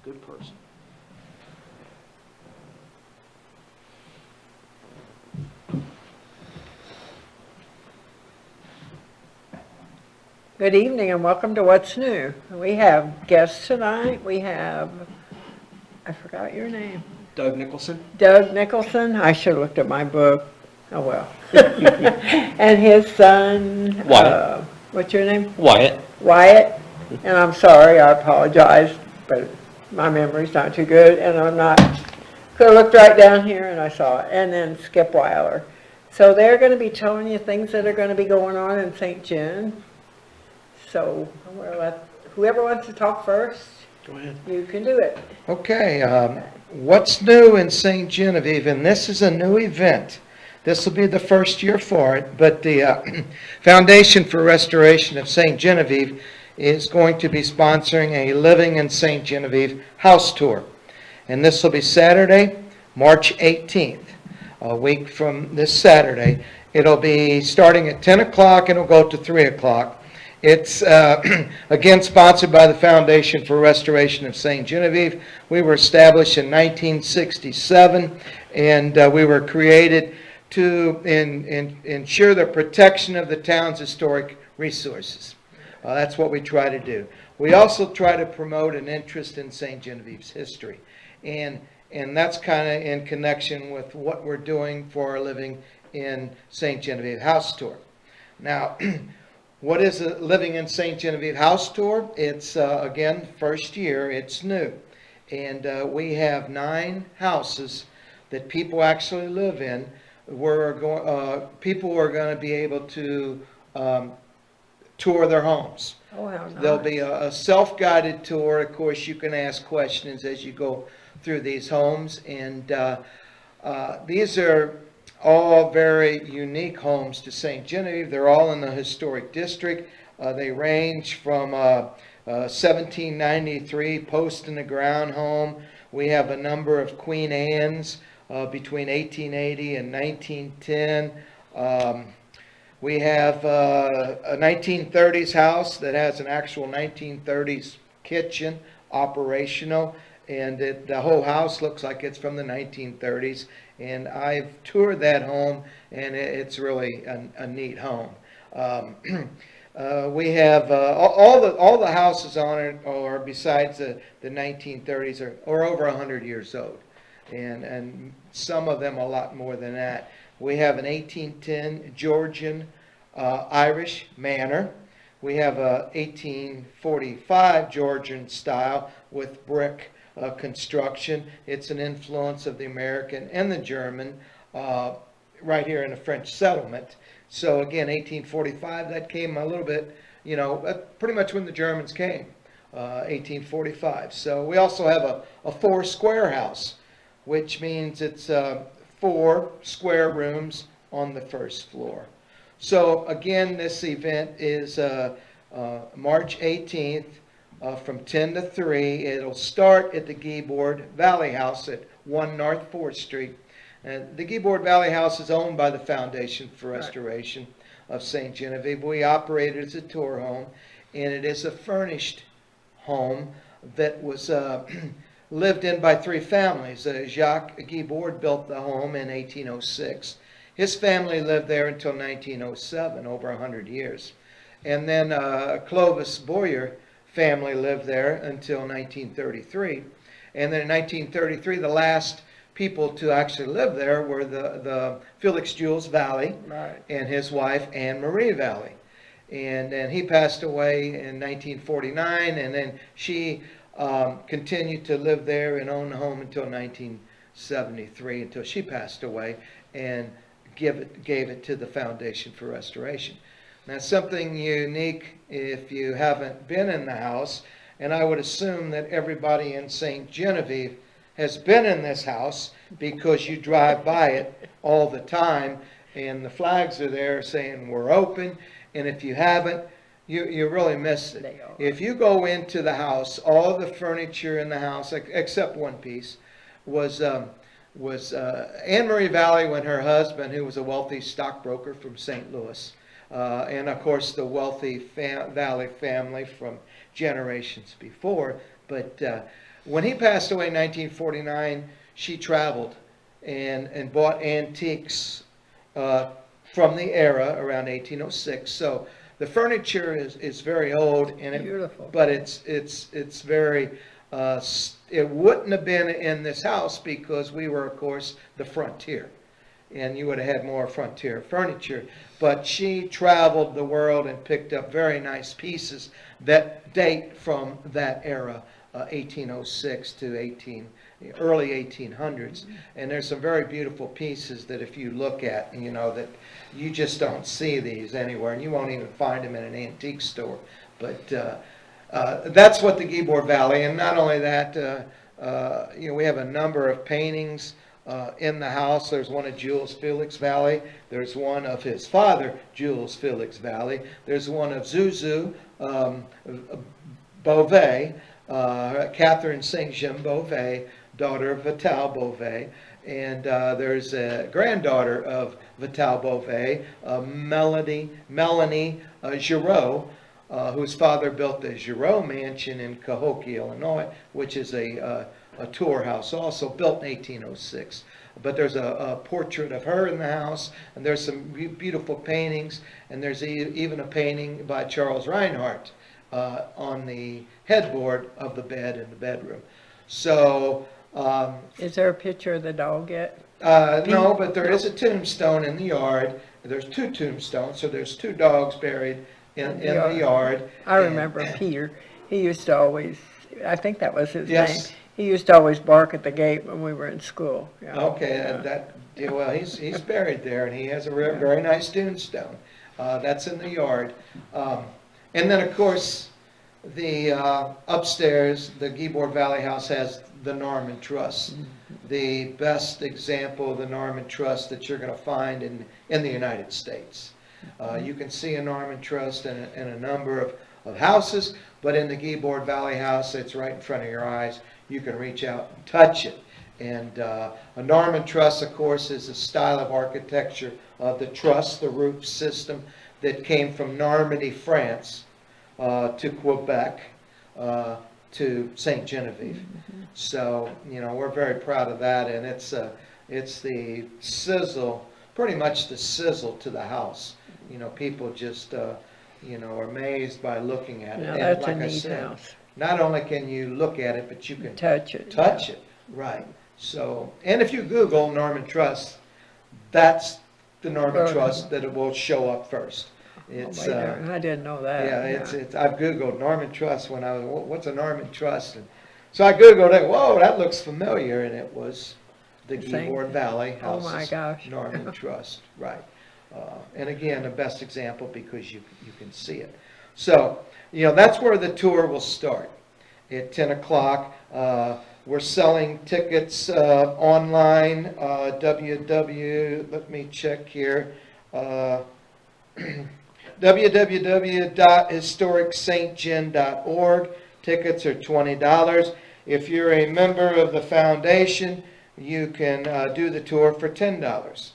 Good person. Good evening and welcome to What's New. We have guests tonight. We have, I forgot your name, Doug Nicholson. Doug Nicholson. I should have looked at my book. Oh well. And his son, Wyatt. what's your name? Wyatt. Wyatt. And I'm sorry, I apologize, but my memory's not too good and I'm not, could have looked right down here and I saw it. And then Skip Weiler. So they're going to be telling you things that are going to be going on in St. John. So we'll let whoever wants to talk first, Go ahead. you can do it. Okay, what's new in St. Genevieve? And this is a new event. This will be the first year for it, but the Foundation for Restoration of St. Genevieve is going to be sponsoring a Living in St. Genevieve house tour. And this will be Saturday, March 18th, a week from this Saturday. It'll be starting at 10 o'clock and it'll go to 3 o'clock. It's, again, sponsored by the Foundation for Restoration of St. Genevieve. We were established in 1967, and we were created to ensure the protection of the town's historic resources. That's what we try to do. We also try to promote an interest in St. Genevieve's history, and that's kind of in connection with what we're doing for our Living in St. Genevieve house tour. Now, what is a Living in St. Genevieve house tour? It's, again, first year, it's new. And we have 9 houses that people actually live in. People are going to be able to tour their homes. Oh, how nice. There'll be a self-guided tour. Of course, you can ask questions as you go through these homes. And these are all very unique homes to St. Genevieve. They're all in the historic district. They range from 1793 post in the ground home. We have a number of Queen Anne's between 1880 and 1910. We have a 1930s house that has an actual 1930s kitchen operational, and the whole house looks like it's from the 1930s. And I've toured that home, and it's really a neat home. We have all the houses on it are, besides the 1930s, are over 100 years old, and some of them a lot more than that. We have an 1810 Georgian Irish manor. We have a 1845 Georgian style with brick construction. It's an influence of the American and the German right here in a French settlement. So again, 1845, that came a little bit, pretty much when the Germans came, 1845. So we also have a 4 square house, which means it's 4 square rooms on the first floor. So again, this event is March 18th. From 10 to 3. It'll start at the Guibord Valley House at 1 North 4th Street. The Guibord Valley House is owned by the Foundation for Restoration of St. Genevieve. We operate it as a tour home, and it is a furnished home that was lived in by 3 families. Jacques Guibord built the home in 1806. His family lived there until 1907, over 100 years. And then Clovis Boyer family lived there until 1933. And then in 1933, the last people to actually live there were the Felix Jules Valley and his wife, Anne Marie Valley. And then he passed away in 1949, and then she continued to live there and own the home until 1973, until she passed away, and gave it to the Foundation for Restoration. Now, something unique if you haven't been in the house, and I would assume that everybody in St. Genevieve has been in this house because you drive by it all the time, and the flags are there saying we're open, and if you haven't, you really missed it. If you go into the house, all the furniture in the house, except one piece, was Anne Marie Valley when her husband, who was a wealthy stockbroker from St. Louis, and of course the wealthy Valley family from generations before. But When he passed away in 1949, she traveled and bought antiques from the era around 1806. So the furniture is very old, and Beautiful. but it's very. It wouldn't have been in this house because we were, of course, the frontier, and you would have had more frontier furniture. But she traveled the world and picked up very nice pieces that date from that era, 1806 to early 1800s. And there's some very beautiful pieces that if you look at, that you just don't see these anywhere, and you won't even find them in an antique store. But that's what the Ybor Valley, and not only that, we have a number of paintings in the house. There's one of Jules Felix Valley. There's one of his father, Jules Felix Valley. There's one of Zuzu Beauvais, Catherine Saint-Jean Beauvais, daughter of Vital Beauvais. And there's a granddaughter of Vital Beauvais, Melanie Giraud, whose father built the Giraud Mansion in Cahokia, Illinois, which is a tour house also, built in 1806. But there's a portrait of her in the house, and there's some beautiful paintings, and there's even a painting by Charles Reinhardt on the headboard of the bed in the bedroom. So... is there a picture of the dog yet? No, but there is a tombstone in the yard. There's 2 tombstones, so there's 2 dogs buried in the yard. I remember Peter. He used to always, I think that was his Yes. name. He used to always bark at the gate when we were in school. Yeah. Okay, well, he's buried there, and he has a very nice tombstone. That's in the yard. And then, of course, the upstairs, the Ybor Valley House has the Norman Truss, the best example of the Norman Truss that you're going to find in the United States. You can see a Norman Truss in a number of houses, but in the Ybor Valley House, it's right in front of your eyes. You can reach out and touch it. And a Norman Truss, of course, is a style of architecture of the truss, the roof system that came from Normandy, France, to Quebec, to St. Genevieve. So, we're very proud of that, and it's the sizzle, pretty much the sizzle to the house. People just, are amazed by looking at it. Now, And that's like a I neat said, house. not only can you look at it, but you can Touch it. touch it. Right. So, and if you Google Norman Truss, that's the Norman Oh. Truss that it will show up first. It's Oh, wait there. I didn't know that. yeah, it's I've Googled Norman Truss when I was, what's a Norman Truss? And so I Googled it. Whoa, that looks familiar, and it was the Same. Ybor Valley Oh, houses. my gosh. Norman Truss, right? And again, the best example because you can see it. So that's where the tour will start at 10 o'clock. We're selling tickets online. Let me check here. www.historicstgen.org. Tickets are $20. If you're a member of the foundation, you can do the tour for $10.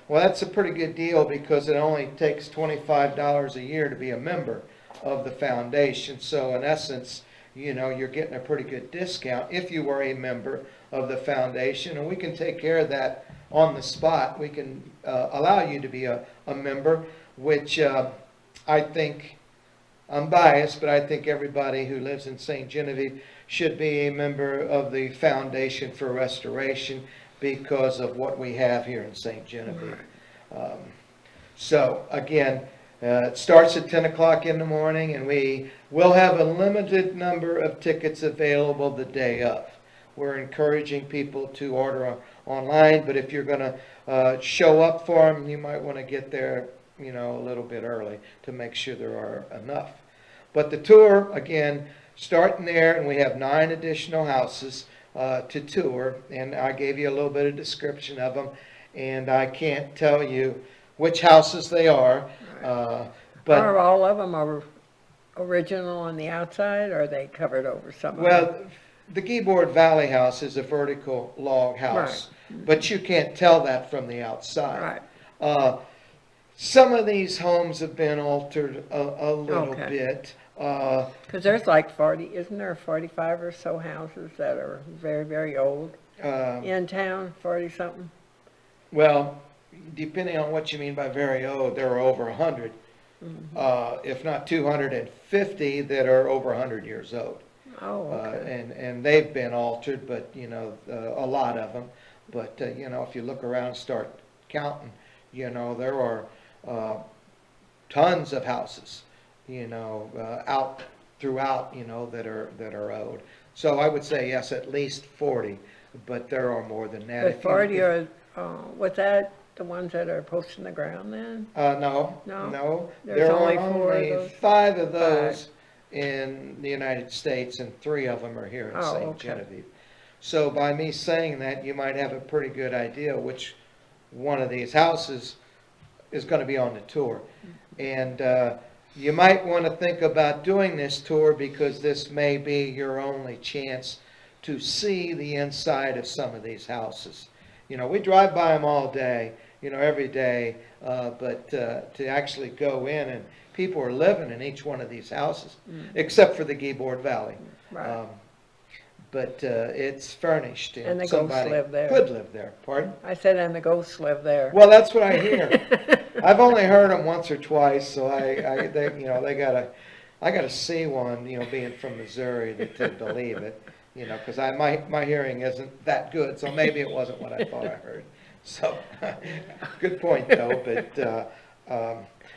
Well, that's a pretty good deal because it only takes $25 a year to be a member of the foundation. So in essence, you're getting a pretty good discount if you were a member of the foundation, and we can take care of that on the spot. We can allow you to be a member, which I think, I'm biased, but I think everybody who lives in St. Genevieve should be a member of the Foundation for Restoration because of what we have here in St. Genevieve. So again, it starts at 10 o'clock in the morning, and we will have a limited number of tickets available the day of. We're encouraging people to order online, but if you're going to show up for them, you might want to get there a little bit early to make sure there are enough. But the tour, again, starting there, and we have 9 additional houses to tour, and I gave you a little bit of description of them, and I can't tell you which houses they are. But Are all of them original on the outside, or are they covered over some of them? well, the Ybor Valley house is a vertical log house, but you can't tell that from the outside. Right. Some of these homes have been altered a little Okay. bit. Because there's like 40, isn't there 45 or so houses that are very, very old in town, 40-something? Well, depending on what you mean by very old, there are over 100, if not 250 that are over 100 years old. Oh, okay. And they've been altered, but, a lot of them. But, if you look around and start counting, there are tons of houses, out throughout, that are old. So I would say, yes, at least 40, but there are more than that. But 40 are, was that the ones that are posted in the ground then? No, No? no. There's There only are 4 of only those? 5 of those in the United States, and 3 of them are here in Oh, St. okay. Genevieve. So by me saying that, you might have a pretty good idea which one of these houses is going to be on the tour. And you might want to think about doing this tour because this may be your only chance to see the inside of some of these houses. We drive by them all day, every day, but to actually go in, and people are living in each one of these houses, except for the Geboard Valley. Right. But it's furnished, And the ghosts somebody live there. could live there. Pardon? I said, and the ghosts live there. Well, that's what I hear. I've only heard them once or twice, so I gotta see one, being from Missouri to believe it, because my hearing isn't that good, so maybe it wasn't what I thought I heard. So, good point though, but,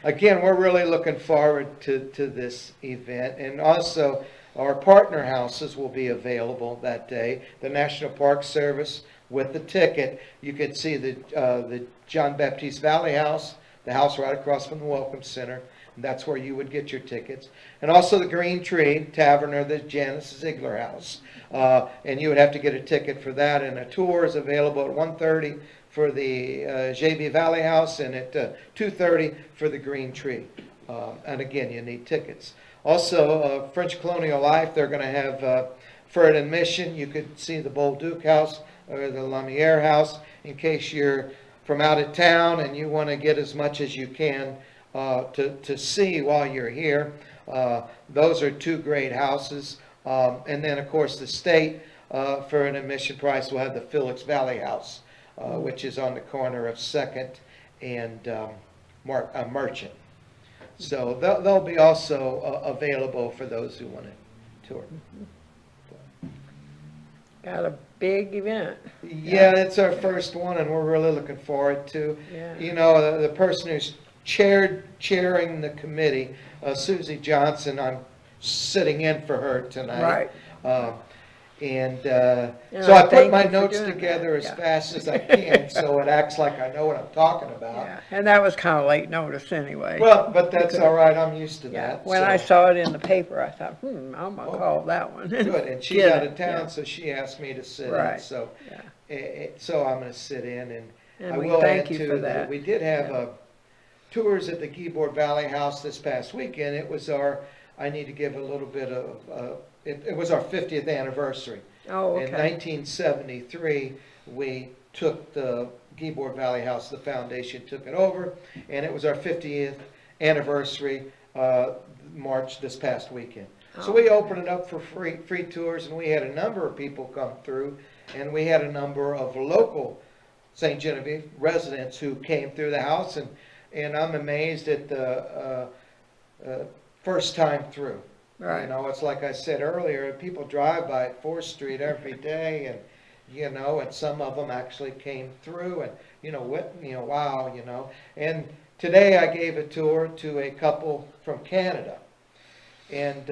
again, we're really looking forward to this event, and also our partner houses will be available that day. The National Park Service with the ticket, you could see the John Baptiste Valley House, the house right across from the Welcome Center. And that's where you would get your tickets. And also the Green Tree Tavern, or the Janice Ziegler House. And you would have to get a ticket for that. And a tour is available at 1:30 for the JB Valley House, and at 2:30 for the Green Tree. And again, you need tickets. Also, French Colonial Life, they're going to have, for an admission, you could see the Bolduc House or the Lumiere House in case you're from out of town and you want to get as much as you can to see while you're here. Those are 2 great houses. And then, of course, the state, for an admission price, will have the Felix Valley House, which is on the corner of 2nd and Merchant. So they'll be also available for those who want to tour. Got a big event. Yeah, it's our first one, and we're really looking forward to. Yeah. The person who's chairing the committee, Susie Johnson, I'm sitting in for her tonight. Right. And And so I I put thank my you for notes doing together that. as Yeah. fast as I can, so it acts like I know what I'm talking about. Yeah, and that was kind of late notice anyway. Well, but that's all right, I'm used to Yeah, that. when so. I saw it in the paper, I thought, I'm gonna Oh, call that one. Good, and she's Get out it, of town, yeah. so she asked me to sit in, Right, so, yeah. so I'm gonna sit in, and And I we will thank add you too for that that. we did have Yeah. tours at the Geboard Valley House this past weekend. It was I need to give a little bit of, it was our 50th anniversary. Oh, In okay. 1973, we took the Geboard Valley House, the foundation took it over, and it was our 50th anniversary, March this past weekend. So we opened it up for free tours, and we had a number of people come through, and we had a number of local St. Genevieve residents who came through the house, and I'm amazed at the first time through. Right. It's like I said earlier, people drive by 4th Street every day, and and some of them actually came through, and wow, And today I gave a tour to a couple from Canada, and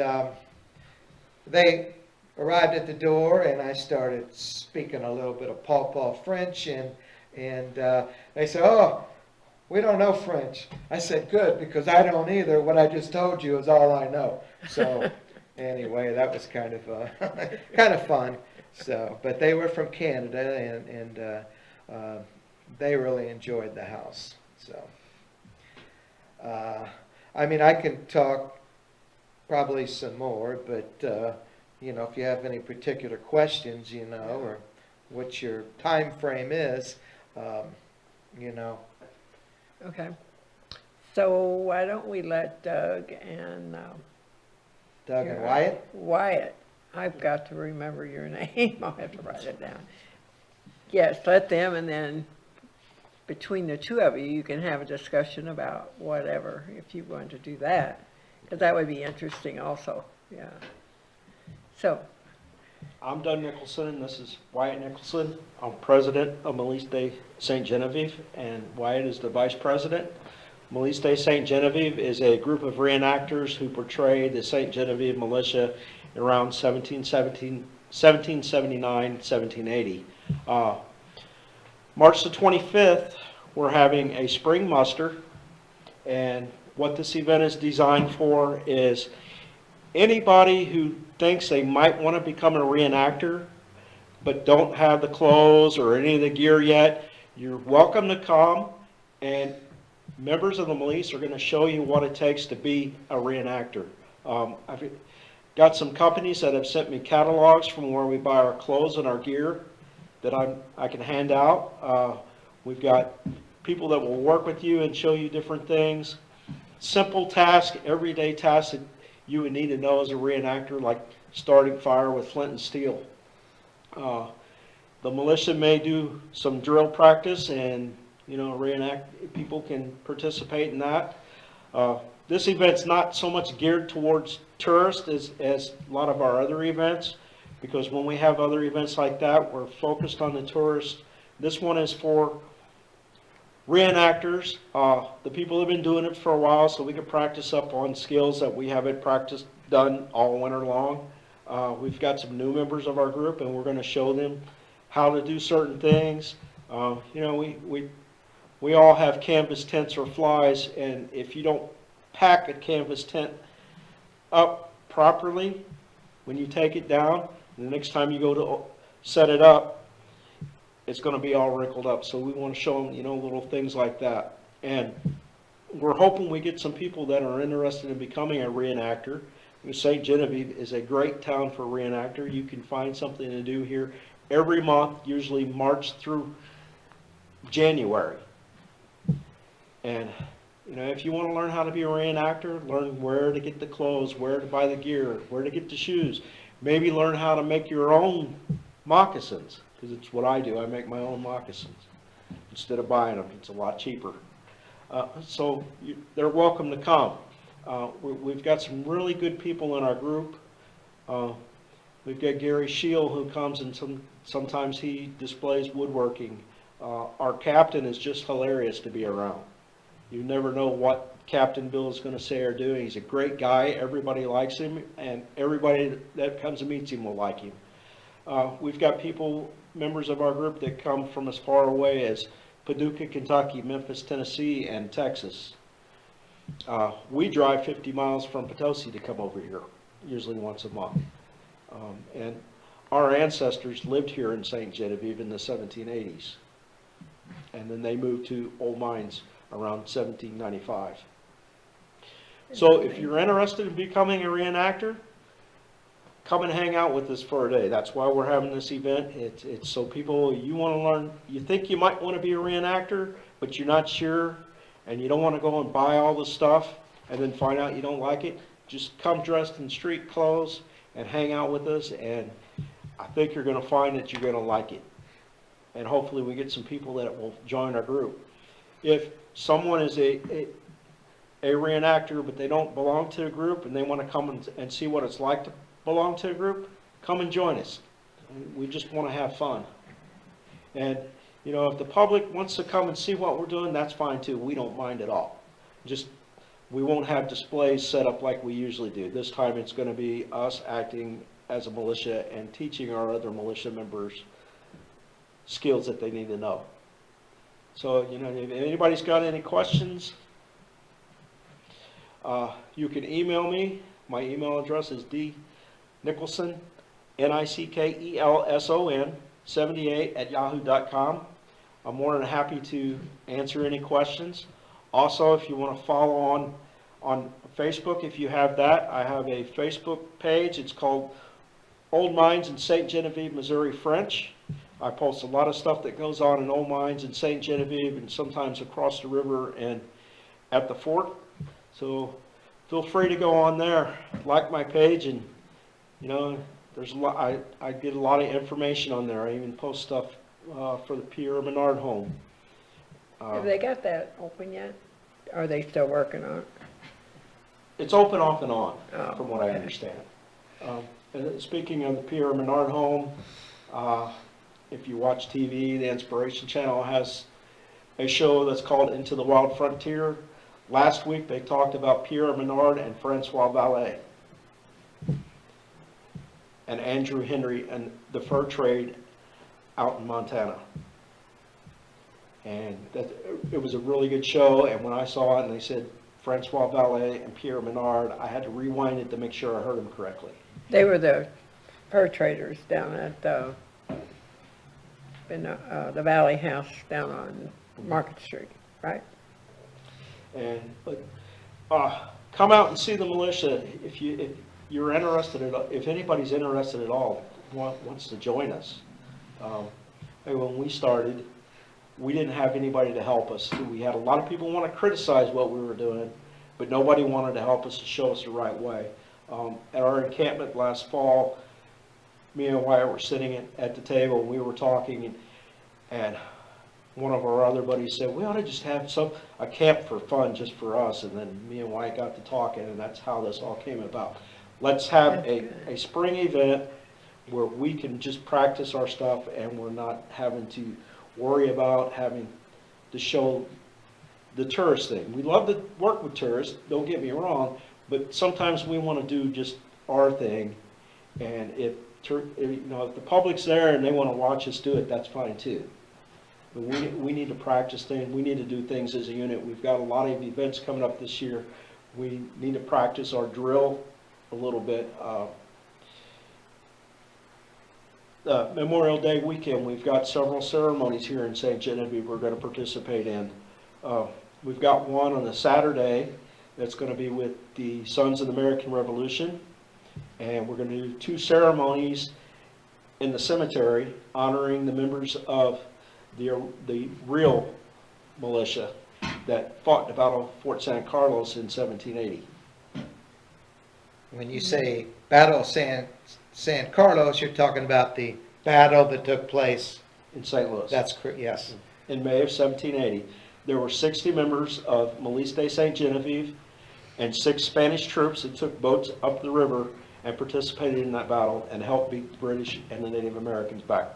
they arrived at the door, and I started speaking a little bit of Paw French, and they said, "Oh, we don't know French." I said, "Good, because I don't either. What I just told you is all I know." So anyway, that was kind of fun. So, but they were from Canada, and they really enjoyed the house. So, I can talk probably some more, but if you have any particular questions, or what your time frame is, Okay. So why don't we let Doug and Doug and Yeah. Wyatt? Wyatt, I've got to remember your name, I'll have to write it down. Yes, let them, and then between the two of you, you can have a discussion about whatever, if you want to do that, because that would be interesting also, yeah. So, I'm Doug Nicholson, and this is Wyatt Nicholson. I'm president of Meliste St. Genevieve, and Wyatt is the vice president. Meliste St. Genevieve is a group of reenactors who portray the St. Genevieve militia around 1779, 1780. March the 25th, we're having a spring muster, and what this event is designed for is anybody who thinks they might want to become a reenactor but don't have the clothes or any of the gear yet, you're welcome to come, and members of the Meliste are going to show you what it takes to be a reenactor. I've got some companies that have sent me catalogs from where we buy our clothes and our gear that I can hand out. We've got people that will work with you and show you different things. Simple tasks, everyday tasks that you would need to know as a reenactor, like starting fire with flint and steel. The militia may do some drill practice, and people can participate in that. This event's not so much geared towards tourists as a lot of our other events, because when we have other events like that, we're focused on the tourists. This one is for reenactors, the people have been doing it for a while, so we can practice up on skills that we haven't done all winter long. We've got some new members of our group, and we're going to show them how to do certain things. We all have canvas tents or flies, and if you don't pack a canvas tent up properly, when you take it down, the next time you go to set it up, it's going to be all wrinkled up. So we want to show them, little things like that. And we're hoping we get some people that are interested in becoming a reenactor. St. Genevieve is a great town for a reenactor. You can find something to do here every month, usually March through January. And if you want to learn how to be a reenactor, learn where to get the clothes, where to buy the gear, where to get the shoes. Maybe learn how to make your own moccasins, because it's what I do. I make my own moccasins instead of buying them. It's a lot cheaper. They're welcome to come. We've got some really good people in our group. We've got Gary Scheel, who comes, and sometimes he displays woodworking. Our captain is just hilarious to be around. You never know what Captain Bill is going to say or do. He's a great guy. Everybody likes him, and everybody that comes and meets him will like him. We've got members of our group that come from as far away as Paducah, Kentucky, Memphis, Tennessee, and Texas. We drive 50 miles from Potosi to come over here, usually once a month. And our ancestors lived here in St. Genevieve in the 1780s. And then they moved to Old Mines around 1795. So if you're interested in becoming a reenactor, come and hang out with us for a day. That's why we're having this event. It's so people, you want to learn, you think you might want to be a reenactor, but you're not sure, and you don't want to go and buy all the stuff and then find out you don't like it. Just come dressed in street clothes and hang out with us, and I think you're going to find that you're going to like it. And hopefully we get some people that will join our group. If someone is a reenactor but they don't belong to a group and they want to come and see what it's like to belong to a group, come and join us. We just want to have fun. And if the public wants to come and see what we're doing, that's fine too. We don't mind at all. Just we won't have displays set up like we usually do. This time it's going to be us acting as a militia and teaching our other militia members skills that they need to know. So, if anybody's got any questions, you can email me. My email address is dnickelson, Nickelson, 78@yahoo.com. I'm more than happy to answer any questions. Also, if you want to follow on Facebook, if you have that, I have a Facebook page. It's called Old Mines in St. Genevieve, Missouri French. I post a lot of stuff that goes on in Old Mines in St. Genevieve and sometimes across the river and at the fort. So feel free to go on there, like my page, and, you know, there's a lot, I get a lot of information on there. I even post stuff for the Pierre Menard home. Have they got that open yet? Are they still working on it? It's open off and on, Oh, from what I okay. understand. And speaking of the Pierre Menard home, if you watch TV, the Inspiration Channel has a show that's called Into the Wild Frontier. Last week, they talked about Pierre Menard and Francois Vallée and Andrew Henry and the fur trade out in Montana. And it was a really good show, and when I saw it and they said Francois Vallée and Pierre Menard, I had to rewind it to make sure I heard them correctly. They were the fur traders down at in the Valley House down on Market Street, right? And but come out and see the militia if you're interested if anybody's interested at all wants to join us. When we started, we didn't have anybody to help us. We had a lot of people want to criticize what we were doing, but nobody wanted to help us to show us the right way. At our encampment last fall, me and Wyatt were sitting at the table, and we were talking, and one of our other buddies said, we ought to just have a camp for fun just for us. And then me and Wyatt got to talking, and that's how this all came about. Let's have a spring event where we can just practice our stuff, and we're not having to worry about having to show the tourist thing. We love to work with tourists, don't get me wrong, but sometimes we want to do just our thing. And if the public's there and they want to watch us do it, that's fine too. But we need to practice things. We need to do things as a unit. We've got a lot of events coming up this year. We need to practice our drill a little bit. Memorial Day weekend, we've got several ceremonies here in St. Genevieve we're going to participate in. We've got one on a Saturday that's going to be with the Sons of the American Revolution. And we're going to do 2 ceremonies in the cemetery honoring the members of the real militia that fought in the Battle of Fort San Carlos in 1780. When you say Battle of San Carlos, you're talking about the battle that took place. In St. Louis. That's correct, yes. In May of 1780. There were 60 members of Milice de St. Genevieve and 6 Spanish troops that took boats up the river and participated in that battle and helped beat the British and the Native Americans back.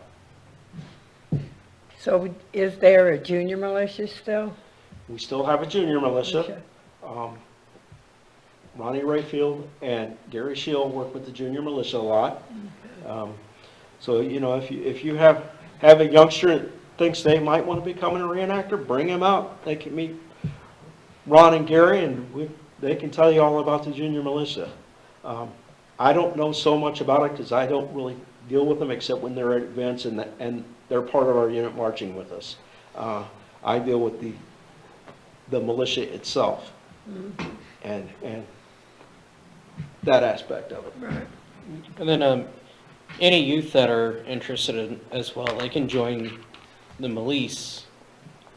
So is there a junior militia still? We still have a junior militia. Ronnie Rayfield and Gary Shield work with the junior militia a lot. So, you know, if you have a youngster that thinks they might want to become a reenactor, bring them out. They can meet Ron and Gary, and they can tell you all about the junior militia. I don't know so much about it because I don't really deal with them except when they're at events and they're part of our unit marching with us. I deal with the militia itself and that aspect of it. Right. And then any youth that are interested in as well, they can join the milice.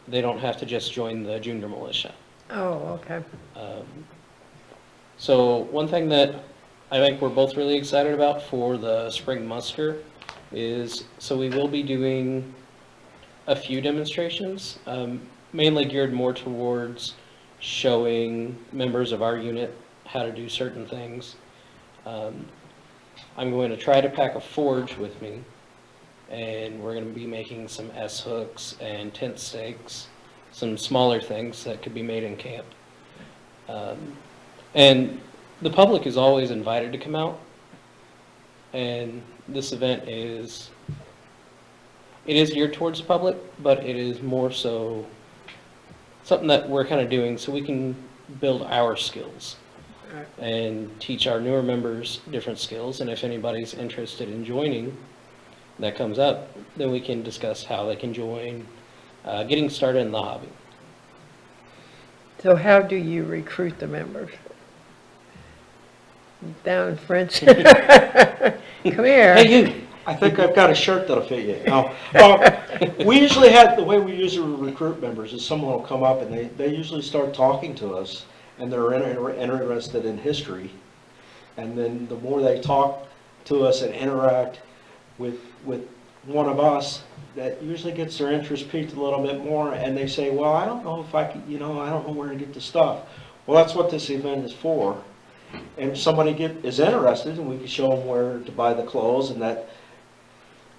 They don't have to just join the junior militia. Oh, okay. So one thing that I think we're both really excited about for the spring muster is, so we will be doing a few demonstrations, mainly geared more towards showing members of our unit how to do certain things. I'm going to try to pack a forge with me, and we're going to be making some S-hooks and tent stakes, some smaller things that could be made in camp. And the public is always invited to come out, and this event is geared towards the public, but it is more so something that we're kind of doing so we can build our skills and teach our newer members different skills. And if anybody's interested in joining that comes up, then we can discuss how they can join, getting started in the hobby. So how do you recruit the members? Down French. Come here. Hey, you! I think I've got a shirt that'll fit you. No. We usually have, the way we usually recruit members is someone will come up and they usually start talking to us. and they're interested in history. And then the more they talk to us and interact with one of us, that usually gets their interest piqued a little bit more, and they say, well, I don't know if I could, I don't know where to get the stuff. Well, that's what this event is for. And if somebody is interested, and we can show them where to buy the clothes, and that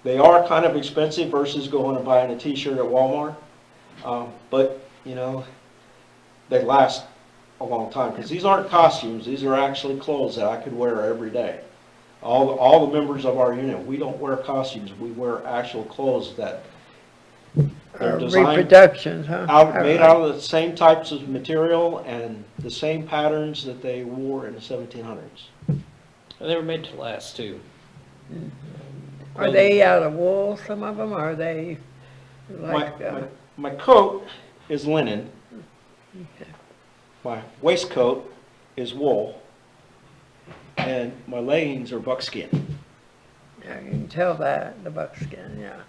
they are kind of expensive versus going and buying a t-shirt at Walmart. But, they last a long time, because these aren't costumes, these are actually clothes that I could wear every day. All the members of our unit, we don't wear costumes, we wear actual clothes that they're designed, Reproductions, huh? made out of the same types of material and the same patterns that they wore in the 1700s. And they were made to last too. Are they out of wool, some of them, are they like, My coat is linen, okay. my waistcoat is wool, and my leggings are buckskin. Yeah, you can tell that, the buckskin, yeah.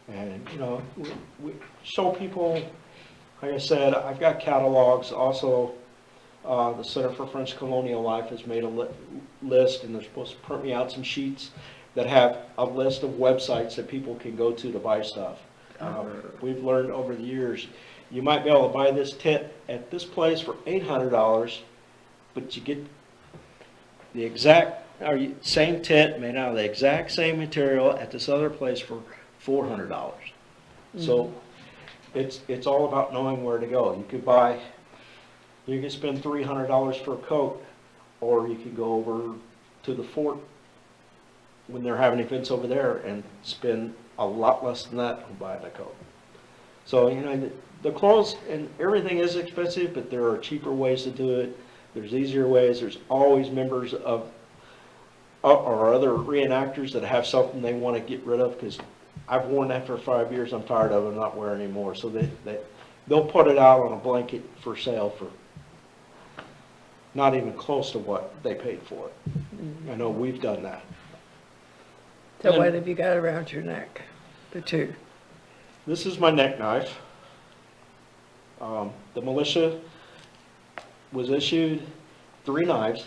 And, we show people, like I said, I've got catalogs. Also, the Center for French Colonial Life has made a list, and they're supposed to print me out some sheets that have a list of websites that people can go to buy stuff. We've learned over the years, you might be able to buy this tent at this place for $800, but you get the exact, same tent made out of the exact same material at this other place for $400. So it's all about knowing where to go. You can spend $300 for a coat, or you can go over to the fort when they're having events over there and spend a lot less than that on buying a coat. So, the clothes and everything is expensive, but there are cheaper ways to do it. There's easier ways. There's always members of or other reenactors that have something they want to get rid of, because I've worn that for 5 years. I'm tired of it. I'm not wearing it anymore. So they'll put it out on a blanket for sale for not even close to what they paid for it. I know we've done that. So what have you got around your neck? The two? This is my neck knife. The militia was issued 3 knives.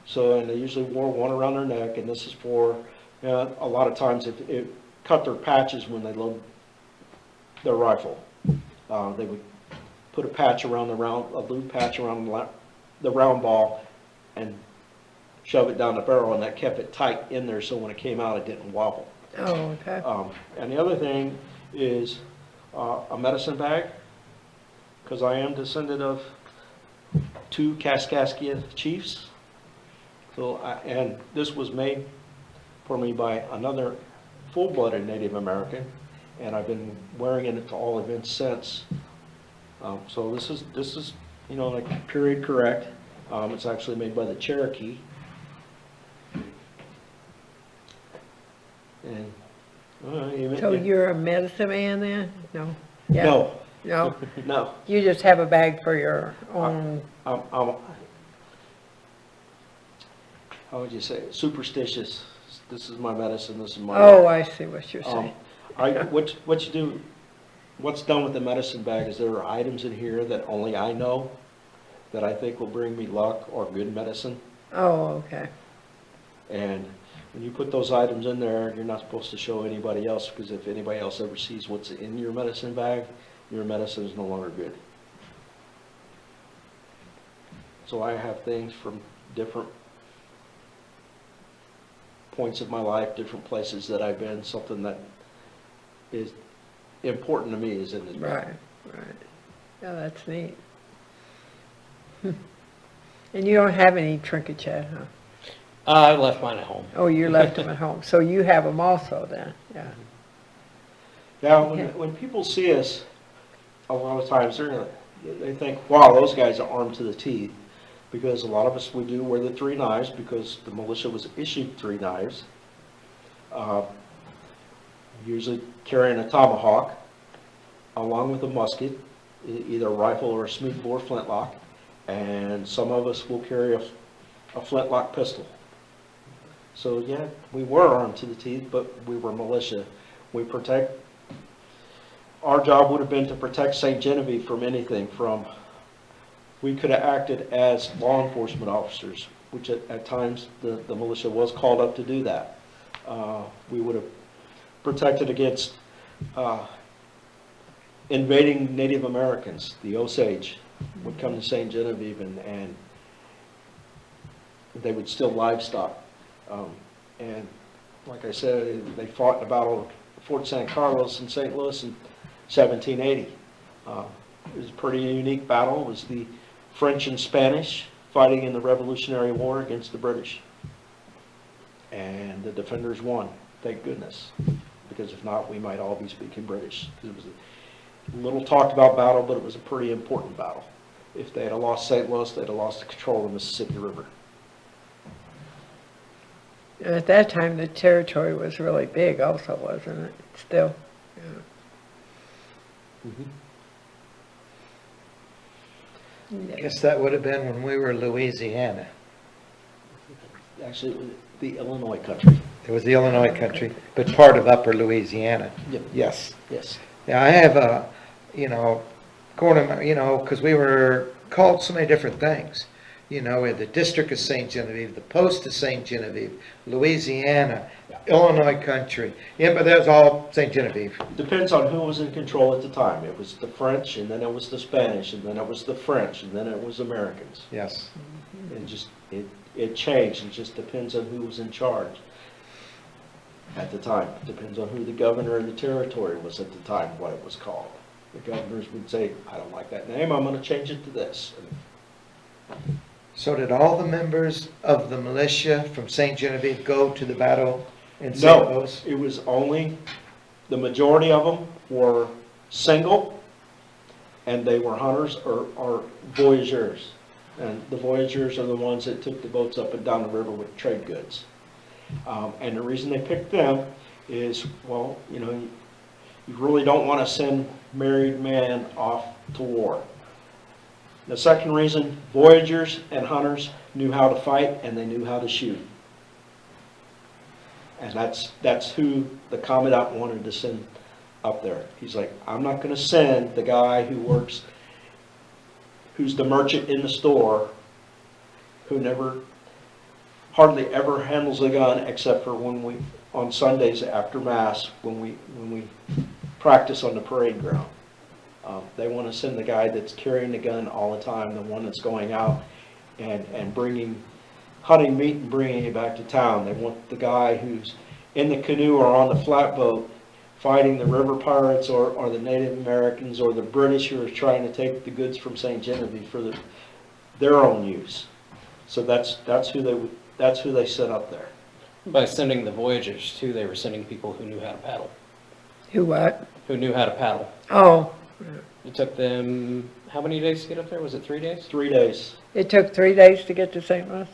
So, and they usually wore one around their neck, and this is for, a lot of times it cut their patches when they load their rifle. They would put a patch around a lube patch around the round ball and shove it down the barrel, and that kept it tight in there, so when it came out, it didn't wobble. Oh, okay. And the other thing is a medicine bag, because I am descendant of 2 Kaskaskia chiefs. So, and this was made for me by another full-blooded Native American, and I've been wearing it to all events since. So this is like period correct. It's actually made by the Cherokee. And So you're a medicine man then? No? Yeah. no, No? no. You just have a bag for your own, I'm how would you say it? Superstitious. This is my medicine. This is my. oh, I see what you're saying. What you do, what's done with the medicine bag is there are items in here that only I know, that I think will bring me luck or good medicine. Oh, okay. And when you put those items in there, you're not supposed to show anybody else, because if anybody else ever sees what's in your medicine bag, your medicine is no longer good. So I have things from different points of my life, different places that I've been. Something that is important to me is in this bag. Right. Yeah, that's neat. And you don't have any trinkets yet, huh? I left mine at home. Oh, you left them at home, so you have them also then, yeah. Now, Okay. when people see us, a lot of times they think, wow, those guys are armed to the teeth. Because a lot of us, we do wear the 3 knives, because the militia was issued 3 knives. Usually carrying a tomahawk, along with a musket, either a rifle or a smoothbore flintlock. And some of us will carry a flintlock pistol. So yeah, we were armed to the teeth, but we were militia. We protect our job would have been to protect St. Genevieve from anything, we could have acted as law enforcement officers, which at times the militia was called up to do that. We would have protected against invading Native Americans. The Osage would come to St. Genevieve and they would steal livestock. And like I said, they fought in the Battle of Fort San Carlos in St. Louis in 1780. It was a pretty unique battle. It was the French and Spanish fighting in the Revolutionary War against the British. And the defenders won, thank goodness. Because if not, we might all be speaking British. It was a little talked about battle, but it was a pretty important battle. If they had lost St. Louis, they'd have lost the control of the Mississippi River. And at that time, the territory was really big also, wasn't it? Still. I guess that would have been when we were Louisiana. Actually, it was the Illinois country. It was the Illinois country, but part of Upper Louisiana. Yep. Yes. Yes. Yeah, I have a, because we were called so many different things. We had the District of St. Genevieve, the Post of St. Genevieve, Louisiana, Illinois country. Yeah, but that was all St. Genevieve. Depends on who was in control at the time. It was the French, and then it was the Spanish, and then it was the French, and then it was Americans. Yes. It changed. It just depends on who was in charge at the time. It depends on who the governor of the territory was at the time, what it was called. The governors would say, I don't like that name, I'm going to change it to this. So did all the members of the militia from St. Genevieve go to the battle in St. No, Louis? it was only, the majority of them were single, and they were hunters or voyageurs. And the voyageurs are the ones that took the boats up and down the river with trade goods. And the reason they picked them is, well, you really don't want to send married men off to war. The second reason, voyageurs and hunters knew how to fight and they knew how to shoot. And that's who the commandant wanted to send up there. He's like, I'm not going to send the guy who's the merchant in the store, who hardly ever handles a gun except for on Sundays after Mass, when we practice on the parade ground. They want to send the guy that's carrying the gun all the time, the one that's going out and hunting meat and bringing it back to town. They want the guy who's in the canoe or on the flatboat fighting the river pirates or the Native Americans or the British who are trying to take the goods from St. Genevieve for their own use. So that's who they set up there. By sending the voyagers too, they were sending people who knew how to paddle. Who what? Who knew how to paddle. Oh, It took them, how many days to get up there? Was it 3 days? 3 days. it took 3 days to get to St. Louis?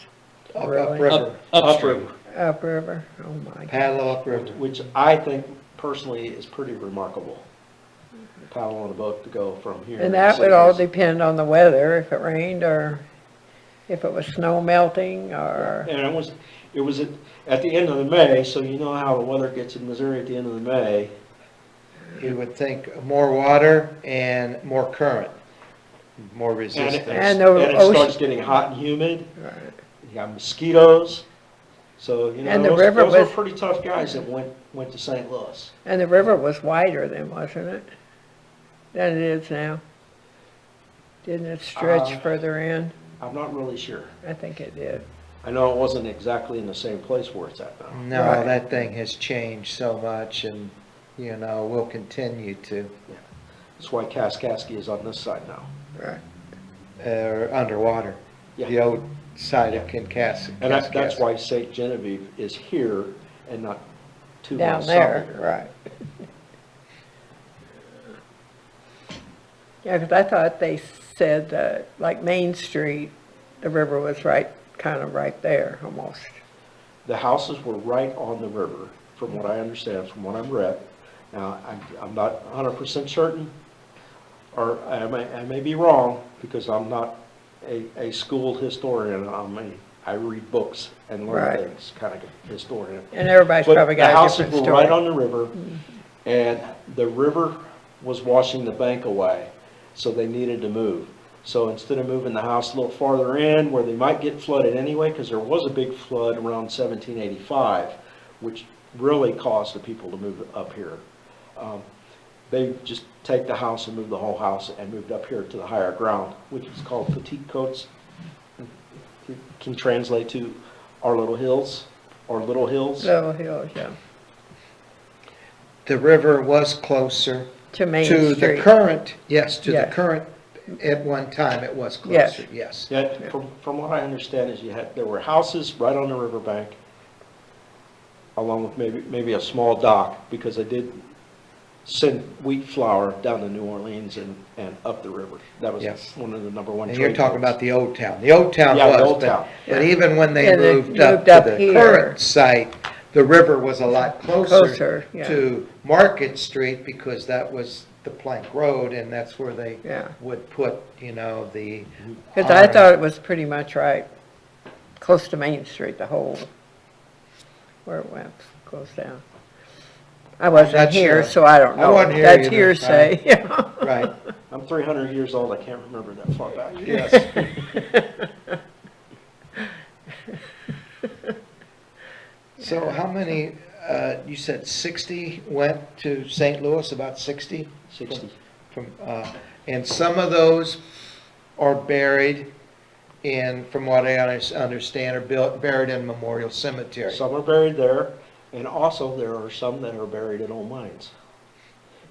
Really? Upriver. Upstream. Upriver? Oh, my God. Paddle upriver. Which I think personally is pretty remarkable. Paddle on a boat to go from here. And to that St. would all Louis. depend on the weather, if it rained or if it was snow melting or, And it was at the end of the May, so you know how the weather gets in Missouri at the end of the May. You would think more water and more current, more And resistance. And the it ocean- starts getting hot and humid. right. You got mosquitoes. So, And the those river are was- pretty tough guys that went to St. Louis. And the river was wider then, wasn't it? Than it is now? Didn't it stretch further in? I'm not really sure. I think it did. I know it wasn't exactly in the same place where it's at now. No, Right. that thing has changed so much and, will continue to, That's why Kaskaskia is on this side now. Right. underwater. Yeah. The old side of Kankaskia. And that's why St. Genevieve is here and not 2 Down miles south there, of here. right. Yeah, because I thought they said that, like Main Street, the river was kind of right there, almost. The houses were right on the river, from what I understand, from what I've read. Now, I'm not 100% certain, or I may be wrong, because I'm not a schooled historian. I read books and learn Right. things, kind of a historian. And everybody's But probably the got a houses different were right story. on the river, and the river was washing the bank away, so they needed to move. So instead of moving the house a little farther in where they might get flooded anyway, because there was a big flood around 1785, which really caused the people to move up here. They just take the house and move the whole house and moved up here to the higher ground, which is called Petite Côtes. It can translate to our little hills, or little hills. Little Hills, yeah, The river was closer to Main to the Street. current, yes, to the Yes. current, at one time it was Yes. closer, yes. Yeah, from what I understand is there were houses right on the riverbank, along with maybe a small dock, because they did send wheat flour down to New Orleans and up the river. That was Yes. one of the number one And trade you're talking routes. about the old town. The old town Yeah, the was, old town. but even when they And they moved up moved to up the here. current site, the river was a lot closer Closer, yeah. to Market Street, because that was the plank road, and that's where they Yeah. would put, the. Because I thought it was pretty much right, close to Main Street, the whole, where it went, goes down. I wasn't Not here, sure. so I don't I know. wasn't here That's either. hearsay, yeah. Right, I'm 300 years old, I can't remember that far back. yes. So how many, you said 60 went to St. Louis, about 60? 60. And some of those are buried in, from what I understand, are buried in Memorial Cemetery. Some are buried there, and also there are some that are buried in old mines.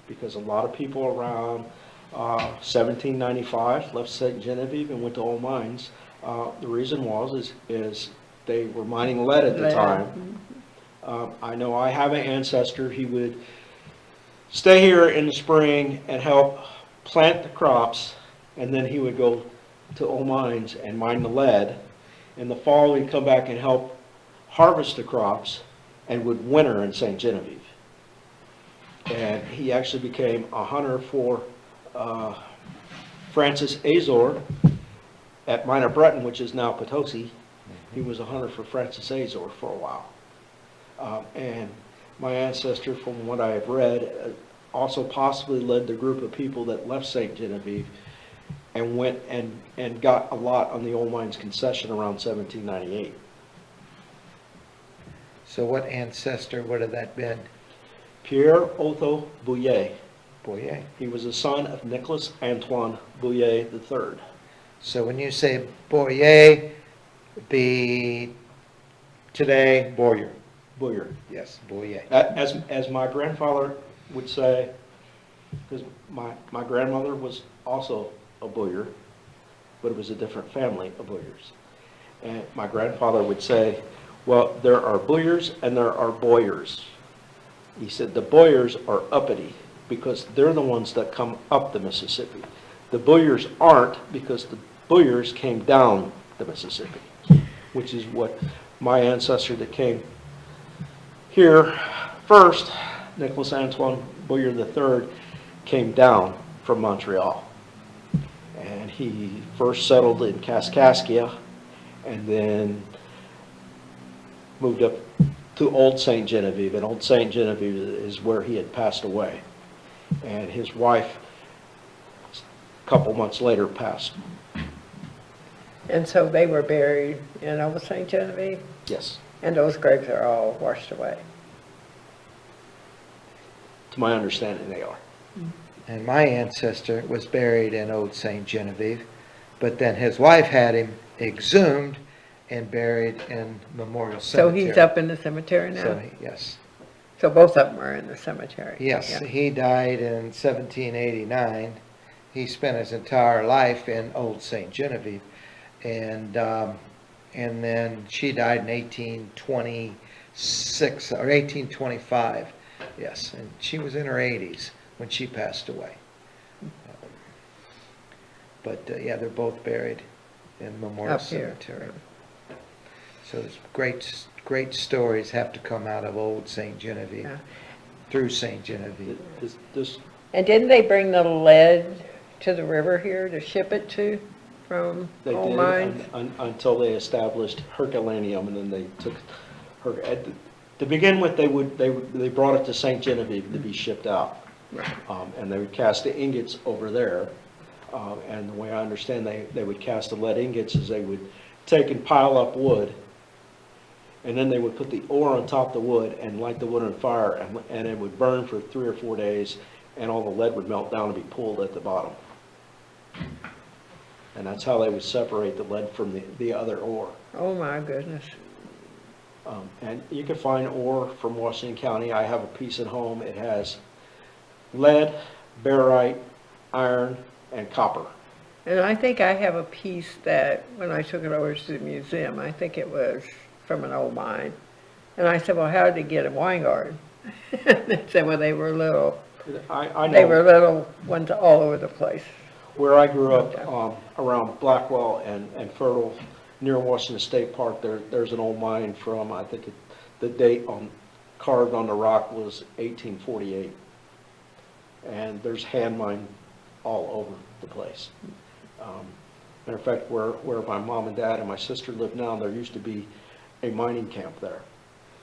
Because a lot of people around 1795 left St. Genevieve and went to old mines. The reason is they were mining lead at the Lead. time. I know I have an ancestor, he would stay here in the spring and help plant the crops, and then he would go to old mines and mine the lead. In the fall, he'd come back and help harvest the crops and would winter in St. Genevieve. And he actually became a hunter for Francis Azor at Minor Breton, which is now Potosi. He was a hunter for Francis Azor for a while. And my ancestor, from what I have read, also possibly led the group of people that left St. Genevieve and went and got a lot on the old mines concession around 1798. So what ancestor would have that been? Pierre Otho Bouillet. Boyer. He was a son of Nicholas Antoine Bouillet III. So when you say Boyer, be today Boyer. Boyer. Yes, Boyer. As my grandfather would say, because my grandmother was also a Bouyer, but it was a different family of Bouillers. And my grandfather would say, well, there are Bouillers and there are Boyers. He said the Boyers are uppity because they're the ones that come up the Mississippi. The Bouillers aren't, because the Bouillers came down the Mississippi, which is what my ancestor that came here first, Nicholas Antoine Bouyer III, came down from Montreal. And he first settled in Kaskaskia and then moved up to Old St. Genevieve. And Old St. Genevieve is where he had passed away. And his wife, a couple months later, passed. And so they were buried in Old St. Genevieve, Yes, and those graves are all washed away. to my understanding, they are. And my ancestor was buried in Old St. Genevieve, but then his wife had him exhumed and buried in Memorial So Cemetery. he's up in the cemetery So, now? yes. So both of them are in the cemetery? Yes, Yeah. he died in 1789. He spent his entire life in Old St. Genevieve. And then she died in 1826 or 1825. Yes, and she was in her 80s when she passed away. But yeah, they're both buried in Memorial Up here. Cemetery. So there's great stories have to come out of Old St. Genevieve, Yeah. through St. Genevieve. This And didn't they bring the lead to the river here to ship it to from They old did mines? until they established Herculaneum, and then they took to begin with. They brought it to St. Genevieve to be shipped out, And they would cast the ingots over there. And the way I understand they would cast the lead ingots is they would take and pile up wood, and then they would put the ore on top of the wood and light the wood on fire, and it would burn for 3 or 4 days, and all the lead would melt down and be pulled at the bottom. And that's how they would separate the lead from the other ore. Oh, my goodness. And you can find ore from Washington County. I have a piece at home. It has lead, barite, iron, and copper. And I think I have a piece that, when I took it over to the museum, I think it was from an old mine. And I said, well, how did it get in Weingarten? They said, well, they were little ones all over the place. Where I grew up, around Blackwell and Fertile, near Washington State Park, there's an old mine from, I think the date carved on the rock was 1848. And there's hand mine all over the place. Matter of fact, where my mom and dad and my sister live now, there used to be a mining camp there.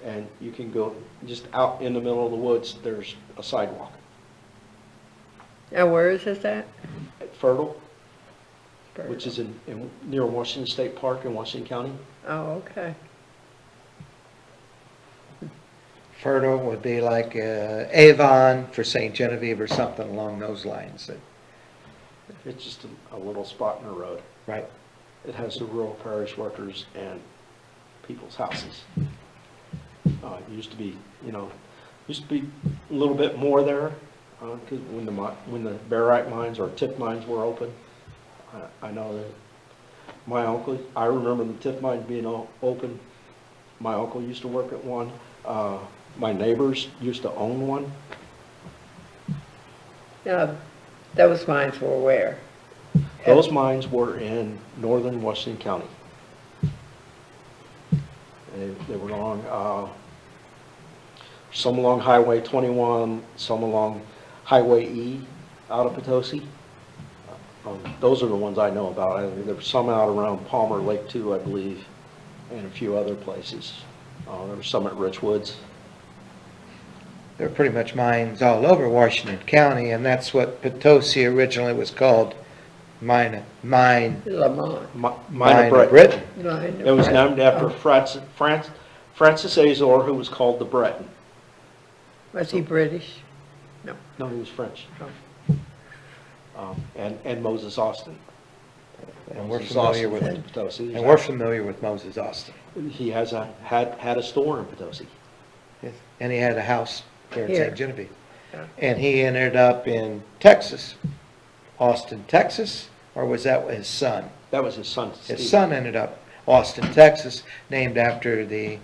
And you can go just out in the middle of the woods, there's a sidewalk. And where is this at? At Fertile, which is near Washington State Park in Washington County. Oh, okay. Fertile would be like Avon for St. Genevieve or something along those lines. It's just a little spot in the road. Right. It has the rural parish workers and people's houses. It used to be, a little bit more there, because when the barite mines or tip mines were open, I know that my uncle, I remember the tip mines being open. My uncle used to work at one. My neighbors used to own one. Now, those mines were where? Those mines were in northern Washington County. They were along, some along Highway 21, some along Highway E out of Potosi. Those are the ones I know about. There were some out around Palmer Lake too, I believe, and a few other places. There were some at Rich Woods. There are pretty much mines all over Washington County, and that's what Potosi originally was called, Mine of Lamont. Mine of Britain. Line It was of- named after oh, Francis Azor, who was called the Breton. Was he British? No, he was French. Oh. And Moses Austin. And we're Moses familiar Austin with from Potosi. And we're familiar with Moses Austin. He had a store in Potosi. Yes. And he had a house here in Here. St. Genevieve. Yeah. And he ended up in Texas, Austin, Texas, or was that his son? That was his son, Steve. His son ended up Austin, Texas, named after the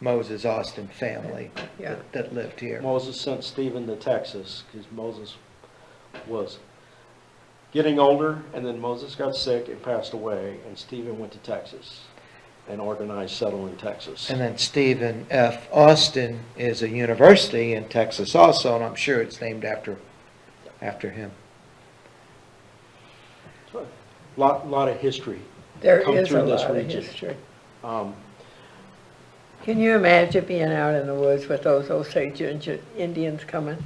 Moses Austin family Yeah. that lived here. Moses sent Stephen to Texas because Moses was getting older, and then Moses got sick and passed away, and Stephen went to Texas and organized settling Texas. And then Stephen F. Austin is a university in Texas also, and I'm sure it's named after him. Lot of history. There Come is through a this lot of region. history. Um, Can you imagine being out in the woods with those Osage Indians coming?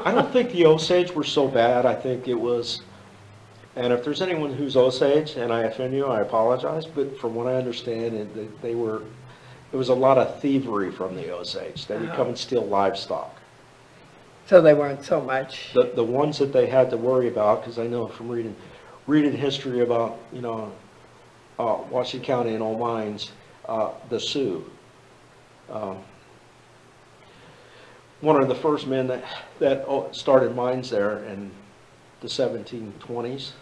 I don't think the Osage were so bad. I think it was, and if there's anyone who's Osage and I offend you, I apologize, but from what I understand, there was a lot of thievery from the Osage. They would come and steal livestock. So they weren't so much. The ones that they had to worry about, because I know from reading history about, Washington County and old mines, the Sioux. One of the first men that started mines there in the 1720s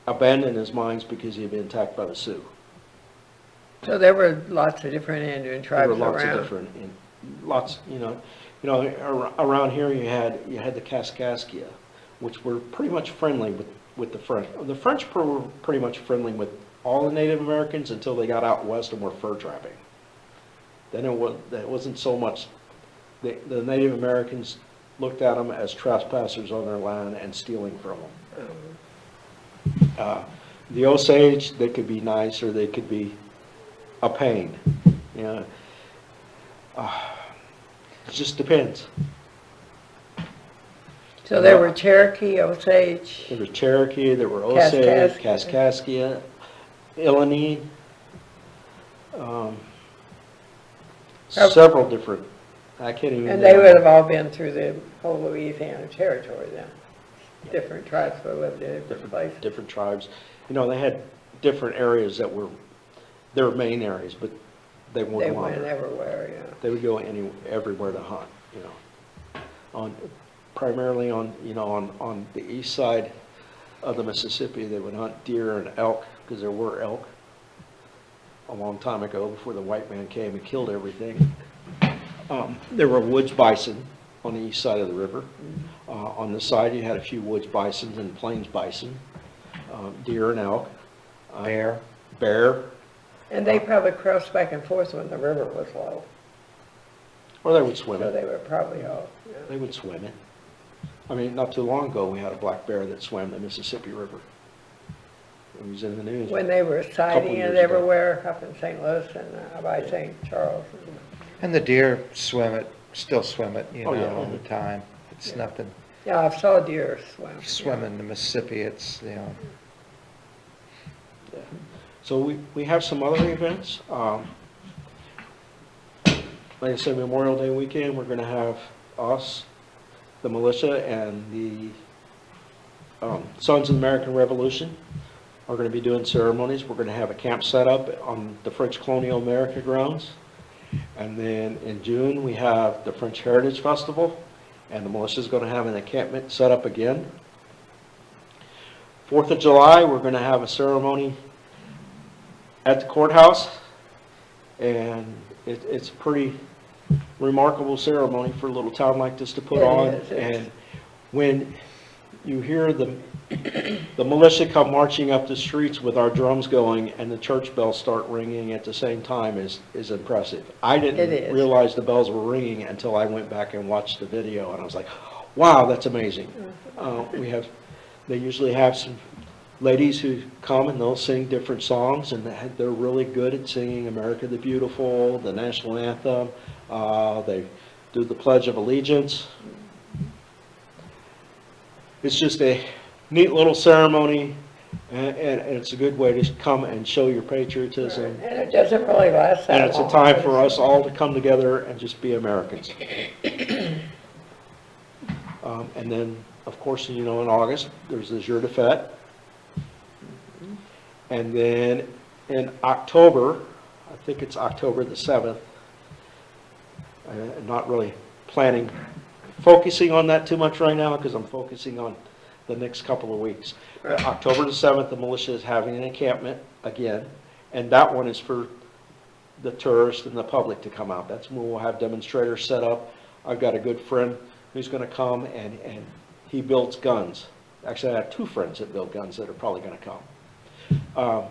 abandoned his mines because he had been attacked by the Sioux. So there were lots of different Indian There tribes were lots around. of different, around here you had the Kaskaskia, which were pretty much friendly with the French. The French were pretty much friendly with all the Native Americans until they got out west and were fur trapping. Then it wasn't so much. The Native Americans looked at them as trespassers on their land and stealing from them. The Osage, they could be nice or they could be a pain. It just depends. So there were Cherokee, Osage, There were Cherokee, there were Osage, Kaskaskia. Kaskaskia, Illini, Oh. several different, I can't even. and they would have all been through the whole Louisiana territory then. Different tribes would have lived in different places. Different tribes. You know, they had different areas that were their main areas, but they They went went longer. everywhere, yeah. They would go everywhere to hunt, you know. Primarily on the east side of the Mississippi, they would hunt deer and elk, because there were elk a long time ago, before the white man came and killed everything. There were woods bison on the east side of the river. On the side, you had a few woods bisons and plains bison, deer and elk. Bear, And they probably crossed back and forth when the river was low, or they would swim so it. they were probably all, yeah. They would swim it. I mean, not too long ago, we had a black bear that swam the Mississippi River. It was in the news. When they were sighting years it ago. everywhere up in St. Louis and by St. Charles. And the deer still swim it, Oh, yeah. all the time. It's Yeah. nothing, Yeah, I saw deer swim. swim in the Mississippi, it's, So we have some other events. Like I said, Memorial Day weekend, we're going to have us, the militia, and the Sons of the American Revolution are going to be doing ceremonies. We're going to have a camp set up on the French Colonial America grounds. And then in June, we have the French Heritage Festival, and the militia is going to have an encampment set up again. 4th of July, we're going to have a ceremony at the courthouse, and it's a pretty remarkable ceremony for a little town like this to put It on. is, it is. And when you hear the militia come marching up the streets with our drums going and the church bells start ringing at the same time is impressive. I It didn't is. realize the bells were ringing until I went back and watched the video, and I was like, wow, that's amazing. They usually have some ladies who come and they'll sing different songs, and they're really good at singing America the Beautiful, the national anthem. They do the Pledge of Allegiance. It's just a neat little ceremony, and it's a good way to come and show your patriotism. And it doesn't really last that long. And it's a time for us all to come together and just be Americans. And then, of course, in August, there's the Jour de Fête. And then in October, I think it's October the 7th, I'm not really focusing on that too much right now, because I'm focusing on the next couple of weeks. October the 7th, the militia is having an encampment again, and that one is for the tourists and the public to come out. That's when we'll have demonstrators set up. I've got a good friend who's going to come, and he builds guns. Actually, I have two friends that build guns that are probably going to come.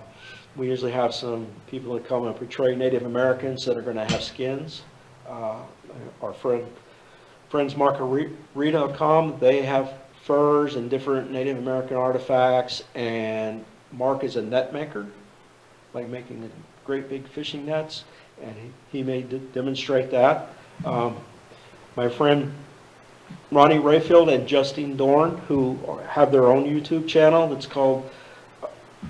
We usually have some people that come and portray Native Americans that are going to have skins. Our friends Mark and Rita come, they have furs and different Native American artifacts, and Mark is a net maker, like making the great big fishing nets, and he may demonstrate that. My friend Ronnie Rayfield and Justine Dorn, who have their own YouTube channel that's called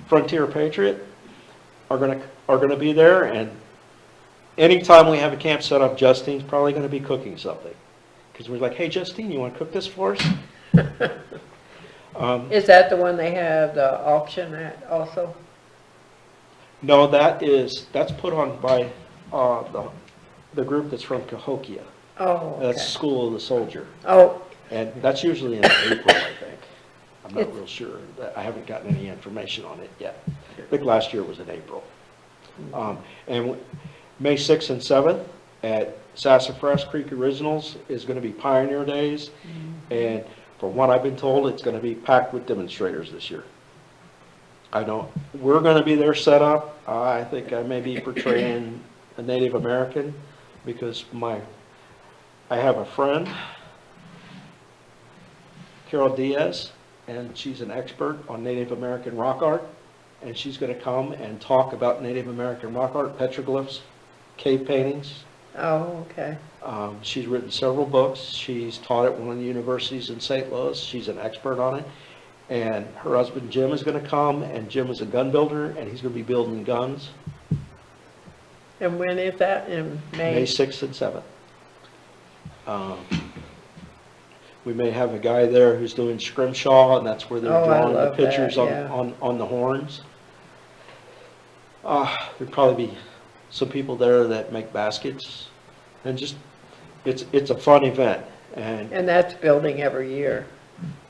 Frontier Patriot, are gonna be there, and anytime we have a camp set up, Justine's probably gonna be cooking something. Because we're like, hey Justine, you wanna cook this for us? Is that the one they have the auction at also? No, that's put on by the group that's from Cahokia. Oh, That's okay. School of the Soldier. Oh, And that's usually in April, I think. I'm not It's- real sure. I haven't gotten any information on it yet. I think last year was in April. And May 6th and 7th at Sassafras Creek Originals is going to be Pioneer Days. And from what I've been told, it's going to be packed with demonstrators this year. I know we're going to be there set up. I think I may be portraying a Native American, because I have a friend, Carol Diaz, and she's an expert on Native American rock art, and she's going to come and talk about Native American rock art, petroglyphs, cave paintings, Oh, okay. She's written several books. She's taught at one of the universities in St. Louis. She's an expert on it. And her husband Jim is going to come, and Jim is a gun builder, and he's going to be building guns And when is that? In May May? 6th and 7th. We may have a guy there who's doing scrimshaw, and that's where they're Oh, I drawing the love that, pictures yeah. on the horns. There'd probably be some people there that make baskets, and just, it's a fun event, and And that's building every year,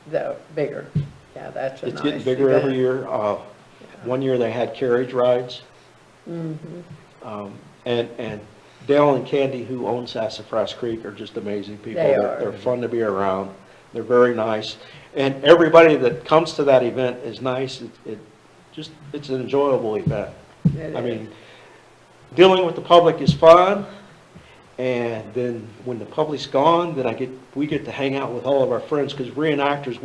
though, bigger. Yeah, that's a nice it's getting bigger every event. year. One year they had carriage rides. Mhm. And Dale and Candy, who own Sassafras Creek, are just amazing people. They They're- are. They're fun to be around. They're very nice. And everybody that comes to that event is nice. It's an enjoyable event. It I is. mean, dealing with the public is fun. And then when the public's gone, then we get to hang out with all of our friends, because reenactors,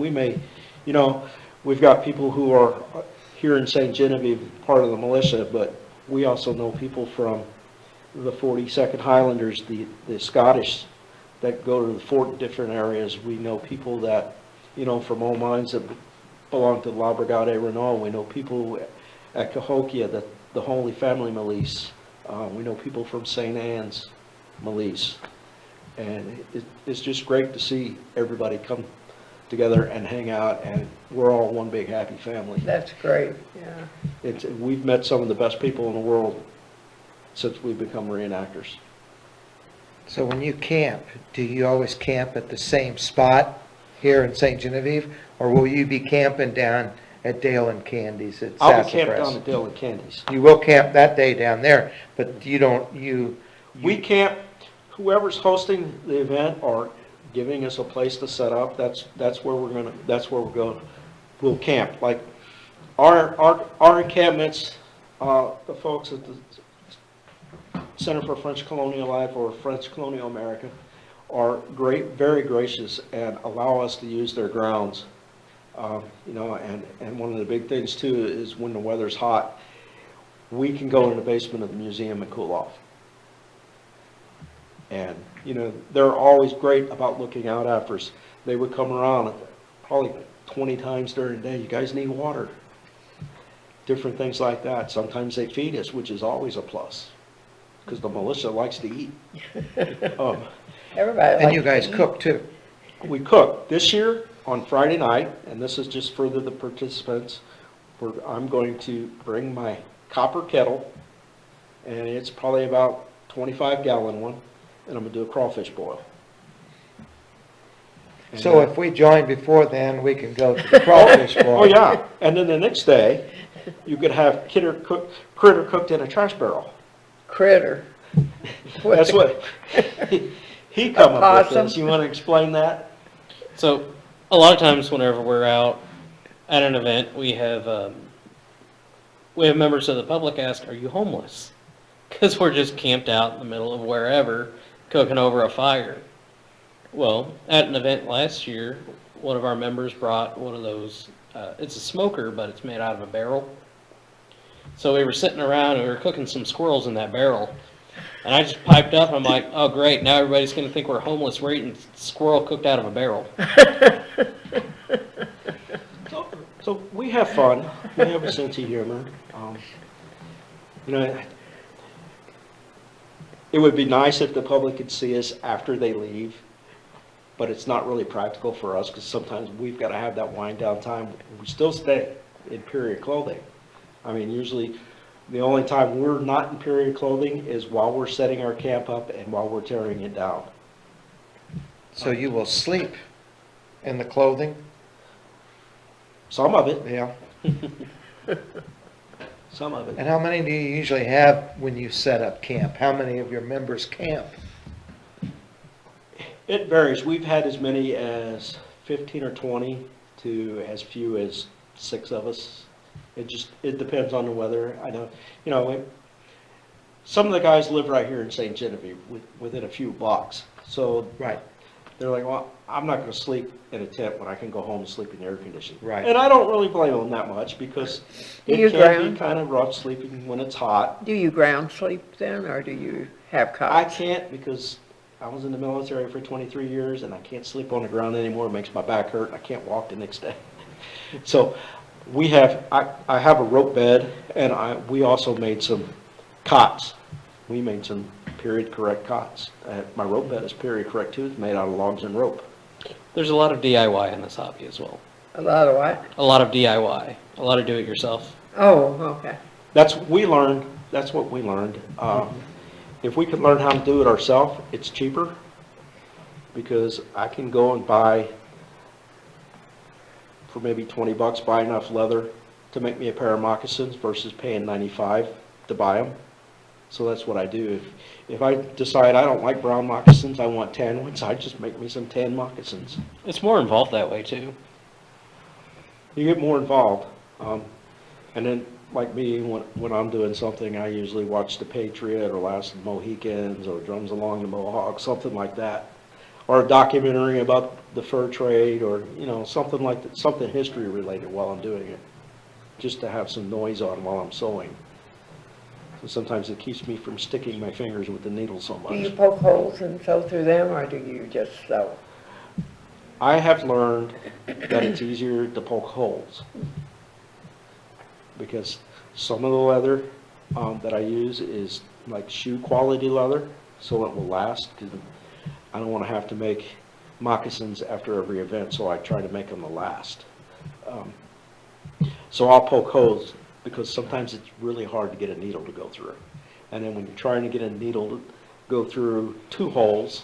we've got people who are here in St. Genevieve, part of the militia, but we also know people from the 42nd Highlanders, the Scottish that go to the fort in different areas. We know people that, from old mines that belong to La Brigade Renault. We know people at Cahokia, the Holy Family Milice. We know people from St. Anne's Milice. And it's just great to see everybody come together and hang out, and we're all one big happy family. That's great, yeah. We've met some of the best people in the world since we've become reenactors. So when you camp, do you always camp at the same spot here in St. Genevieve? Or will you be camping down at Dale and Candy's at I'll be camped Sassafras? down at Dale and Candy's. You will camp that day down there, but We camp, whoever's hosting the event or giving us a place to set up, that's where we're going. We'll camp. Like, our encampments, the folks at the Center for French Colonial Life or French Colonial America are great, very gracious, and allow us to use their grounds. And one of the big things too is when the weather's hot, we can go in the basement of the museum and cool off. And, they're always great about looking out after us. They would come around probably 20 times during the day. You guys need water. Different things like that. Sometimes they feed us, which is always a plus, because the militia likes to eat. Everybody and likes you guys to eat. cook too. We cook. This year, on Friday night, and this is just for the participants, I'm going to bring my copper kettle, and it's probably about 25-gallon one, and I'm going to do a crawfish boil. And, So if we join before then, we can go to the crawfish boil. oh yeah, and then the next day, you could have critter cooked in a trash barrel. Critter. That's what he come up with Opossum. this. You want to explain that? So, a lot of times whenever we're out at an event, we have members of the public ask, "Are you homeless?" Because we're just camped out in the middle of wherever, cooking over a fire. Well, at an event last year, one of our members brought one of those, it's a smoker, but it's made out of a barrel. So we were sitting around and we were cooking some squirrels in that barrel. And I just piped up, and I'm like, oh great, now everybody's gonna think we're homeless, we're eating squirrel cooked out of a barrel. So we have fun. We have a sense of humor. It would be nice if the public could see us after they leave, but it's not really practical for us because sometimes we've got to have that wind down time. We still stay in period clothing. I mean, usually the only time we're not in period clothing is while we're setting our camp up and while we're tearing it down. So you will sleep in the clothing? Some of it, Yeah. some of it. And how many do you usually have when you set up camp? How many of your members camp? It varies. We've had as many as 15 or 20 to as few as 6 of us. It depends on the weather. I know, some of the guys live right here in St. Genevieve within a few blocks. So Right. they're like, well, I'm not gonna sleep in a tent when I can go home and sleep in the air conditioning. Right. And I don't really blame them that much, because Do you it can be ground? kind of rough sleeping when it's hot. Do you ground sleep then, or do you have I cots? can't, because I was in the military for 23 years, and I can't sleep on the ground anymore. It makes my back hurt, and I can't walk the next day. So I have a rope bed, and we also made some cots. We made some period correct cots. My rope bed is period correct too. It's made out of logs and rope. There's a lot of DIY in this hobby as well. A lot of what? A lot of DIY, a lot of do-it-yourself. Oh, okay. That's what we learned. If we could learn how to do it ourselves, it's cheaper, because I can go and buy, for maybe 20 bucks, buy enough leather to make me a pair of moccasins versus paying 95 to buy them. So that's what I do. If I decide I don't like brown moccasins, I want tan ones, I just make me some tan moccasins. It's more involved that way too. You get more involved. And then, like me, when I'm doing something, I usually watch The Patriot or Last of the Mohicans or Drums Along the Mohawk, something like that. Or a documentary about the fur trade, or, something like that, something history related while I'm doing it. Just to have some noise on while I'm sewing. So sometimes it keeps me from sticking my fingers with the needle so Do you much. poke holes and sew through them, or do you just sew? I have learned that it's easier to poke holes, because some of the leather that I use is like shoe quality leather, so it will last, because I don't want to have to make moccasins after every event, so I try to make them to last. So I'll poke holes, because sometimes it's really hard to get a needle to go through. And then when you're trying to get a needle to go through 2 holes,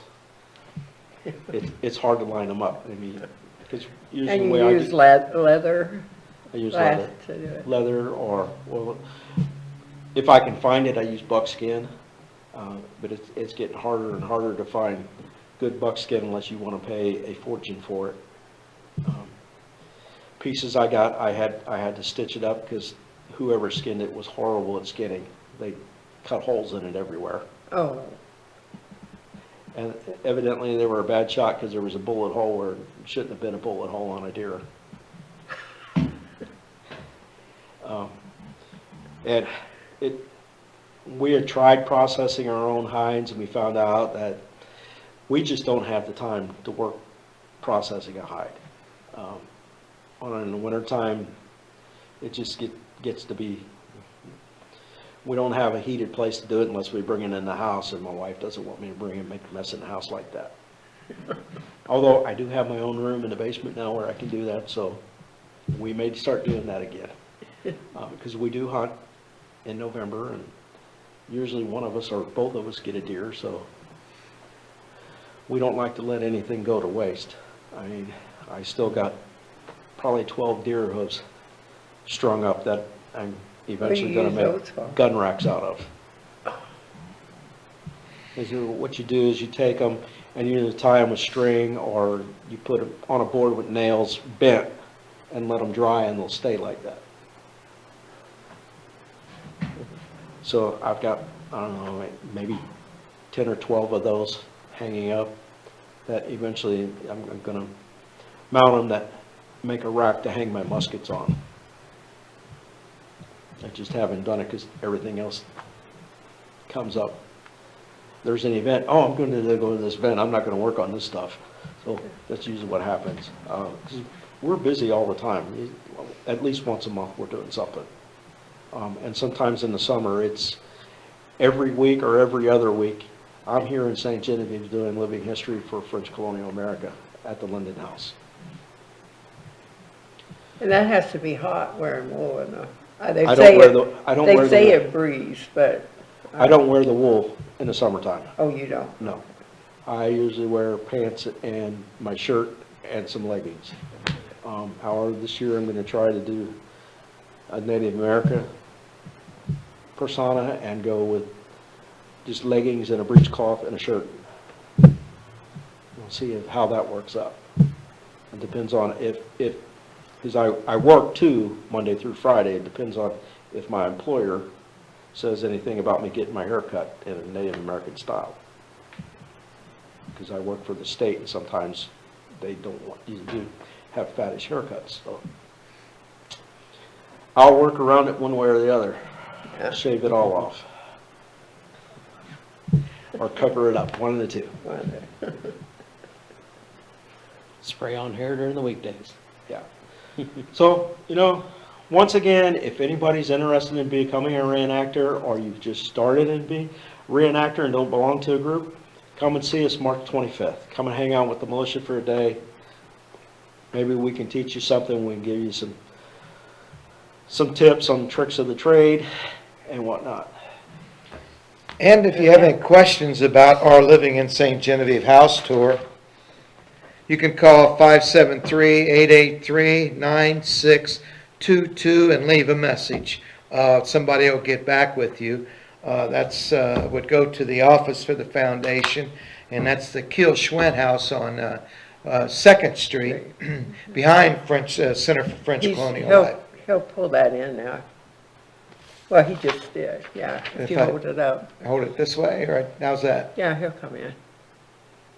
it's hard to line them up. I mean, because usually And the way you I use do, leather I use leather. to do it? Leather, or, well, if I can find it, I use buckskin. But it's getting harder and harder to find good buckskin unless you want to pay a fortune for it. Pieces I got, I had to stitch it up, because whoever skinned it was horrible at skinning. They cut holes in it everywhere. Oh, And evidently they were a bad shot, because there was a bullet hole where it shouldn't have been a bullet hole on a deer. And we had tried processing our own hides, and we found out that we just don't have the time to work processing a hide. In the wintertime, it just gets to be, we don't have a heated place to do it unless we bring it in the house, and my wife doesn't want me to bring it and make a mess in the house like that. Although I do have my own room in the basement now where I can do that, so we may start doing that again. Because we do hunt in November, and usually one of us or both of us get a deer, so we don't like to let anything go to waste. I mean, I still got probably 12 deer hooves strung up that I'm eventually going to What do you use those make for? gun racks out of. What you do is you take them and you either tie them with string, or you put them on a board with nails bent and let them dry, and they'll stay like that. So I've got, I don't know, maybe 10 or 12 of those hanging up that eventually I'm going to mount them, that make a rack to hang my muskets on. I just haven't done it because everything else comes up. There's an event, oh, I'm going to go to this event, I'm not going to work on this stuff. So that's usually what happens. 'Cause we're busy all the time. At least once a month we're doing something. And sometimes in the summer, it's every week or every other week. I'm here in St. Genevieve doing living history for French colonial America at the Linden House. and that has to be hot wearing wool, and they I say don't wear it, the, I don't they wear say the, it breeze, but, I don't wear the wool in the summertime, oh, you don't? no. I usually wear pants and my shirt and some leggings. However, this year I'm going to try to do a Native America persona and go with just leggings and a breechcloth and a shirt. We'll see how that works out. It depends on because I work too, Monday through Friday. It depends on if my employer says anything about me getting my hair cut in a Native American style. because I work for the state, and sometimes they don't want you to have fattish haircuts, so. I'll work around it one way or the other, Yeah. shave it all off. Or cover it up, one of the two, Spray on hair during the weekdays. yeah. So, once again, if anybody's interested in becoming a reenactor, or you've just started in being a reenactor and don't belong to a group, come and see us March 25th. Come and hang out with the militia for a day. Maybe we can teach you something, we can give you some tips on tricks of the trade and whatnot. And if you have any questions about our Living in St. Genevieve house tour, you can call 573-883-9622 and leave a message. Somebody will get back with you. That's would go to the office for the foundation, and that's the Kiel Schwinn House on 2nd Street, behind Center for French Colonial Life. He'll pull that in now. Well, he just did, yeah, if you If I- hold it up. Hold it this way, or how's that? Yeah, he'll come in.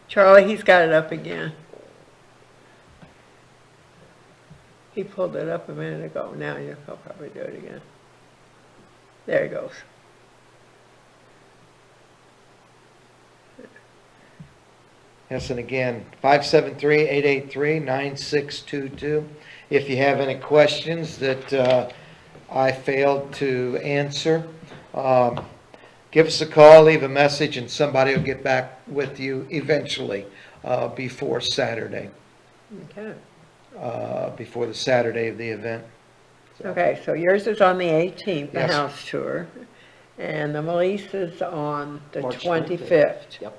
Charlie, he's got it up again. He pulled it up a minute ago. Now he'll probably do it again. There he goes. Yes, and again, 573-883-9622. If you have any questions that I failed to answer, give us a call, leave a message, and somebody will get back with you eventually before Saturday, Okay. before the Saturday of the event. Okay, so yours is on the 18th, the Yes. house tour, and the Melisse is on the March 25th. Yep.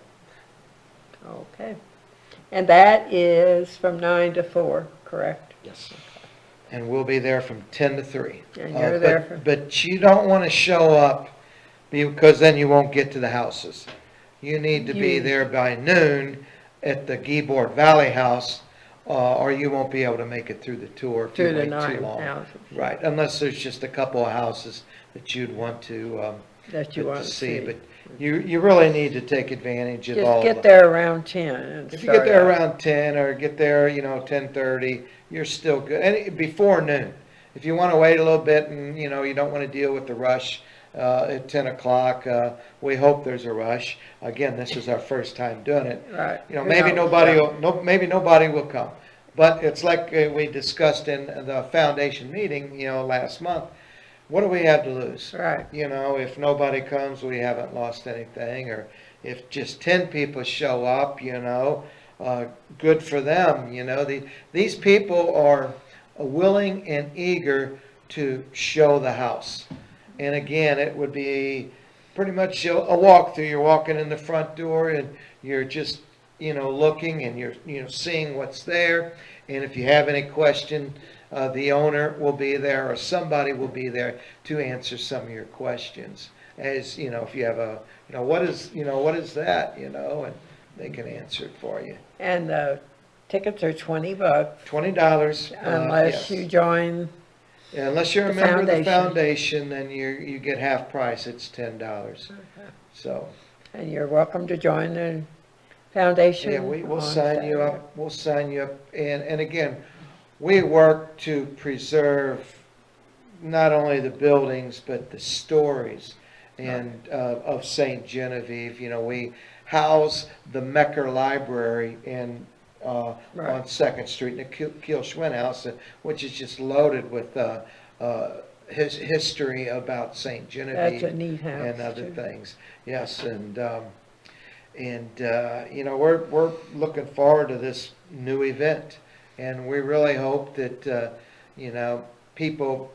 Okay. And that is from 9 to 4, correct? Yes. And we'll be there from 10 to 3. And you're there for- But you don't want to show up because then you won't get to the houses. You need to be You- there by noon at the Guyboard Valley House, or you won't be able to make it through the tour if you To the wait too 9 long. houses Right, unless there's just a couple of houses that you'd want to that you want to see. But you really need to take advantage of all Just of get them. there around 10 and If you get there start out. around 10 or get there, 10:30, you're still good. And before noon. If you want to wait a little bit and, you don't want to deal with the rush at 10 o'clock, we hope there's a rush. Again, this is our first time doing it. Right. Who Maybe knows? maybe nobody will come. But it's like we discussed in the foundation meeting, last month. What do we have to lose? Right. If nobody comes, we haven't lost anything. Or if just 10 people show up, good for them. These people are willing and eager to show the house. And again, it would be pretty much a walkthrough. You're walking in the front door and you're just, looking and you're, seeing what's there. And if you have any question, the owner will be there or somebody will be there to answer some of your questions. As, if you have what is that, and they can answer it for you. And the tickets are $20 $20. unless yes. you join. Yeah, unless you're a the member of the foundation. foundation, then you get half price. It's $10. So, And you're welcome to join the foundation. yeah, we'll on sign you Saturday. up. We'll sign you up. And again, we work to preserve not only the buildings, but the stories and of St. Genevieve. We house the Mecker Library on Right. 2nd Street in the Kiel Schwinn House, which is just loaded with his history about St. Genevieve. That's a neat house, and other too. things. Yes, and we're looking forward to this new event, and we really hope that people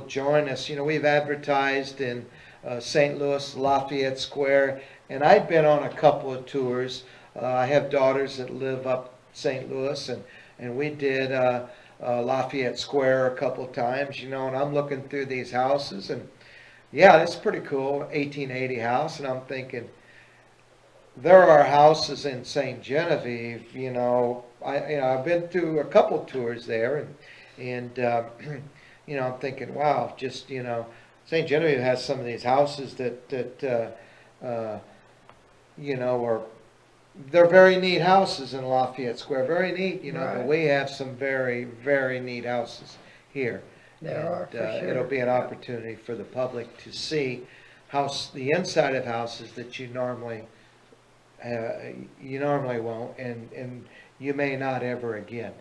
join us. We've advertised in St. Louis, Lafayette Square, and I've been on a couple of tours. I have daughters that live up St. Louis, and we did Lafayette Square a couple of times, and I'm looking through these houses, and yeah, that's pretty cool, 1880 house, and I'm thinking, there are houses in St. Genevieve, I've been through a couple tours there, and I'm thinking, wow, just, St. Genevieve has some of these houses that are they're very neat houses in Lafayette Square, very neat, you know, but Right. we have some very, very neat houses here. There are, for And, sure. it'll be an opportunity for the public to see the inside of houses that you normally won't, and you may not ever again.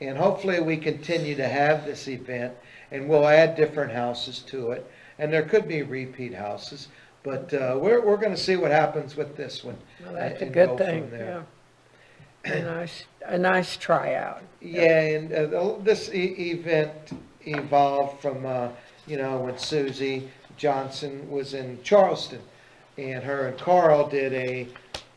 And hopefully we continue to have this event, and we'll add different houses to it, and there could be repeat houses, but we're going to see what happens with this one. Well, that's a and good go thing, from there. yeah. A nice tryout. Yeah, and this event evolved from, you know, when Susie Johnson was in Charleston, and her and Carl did a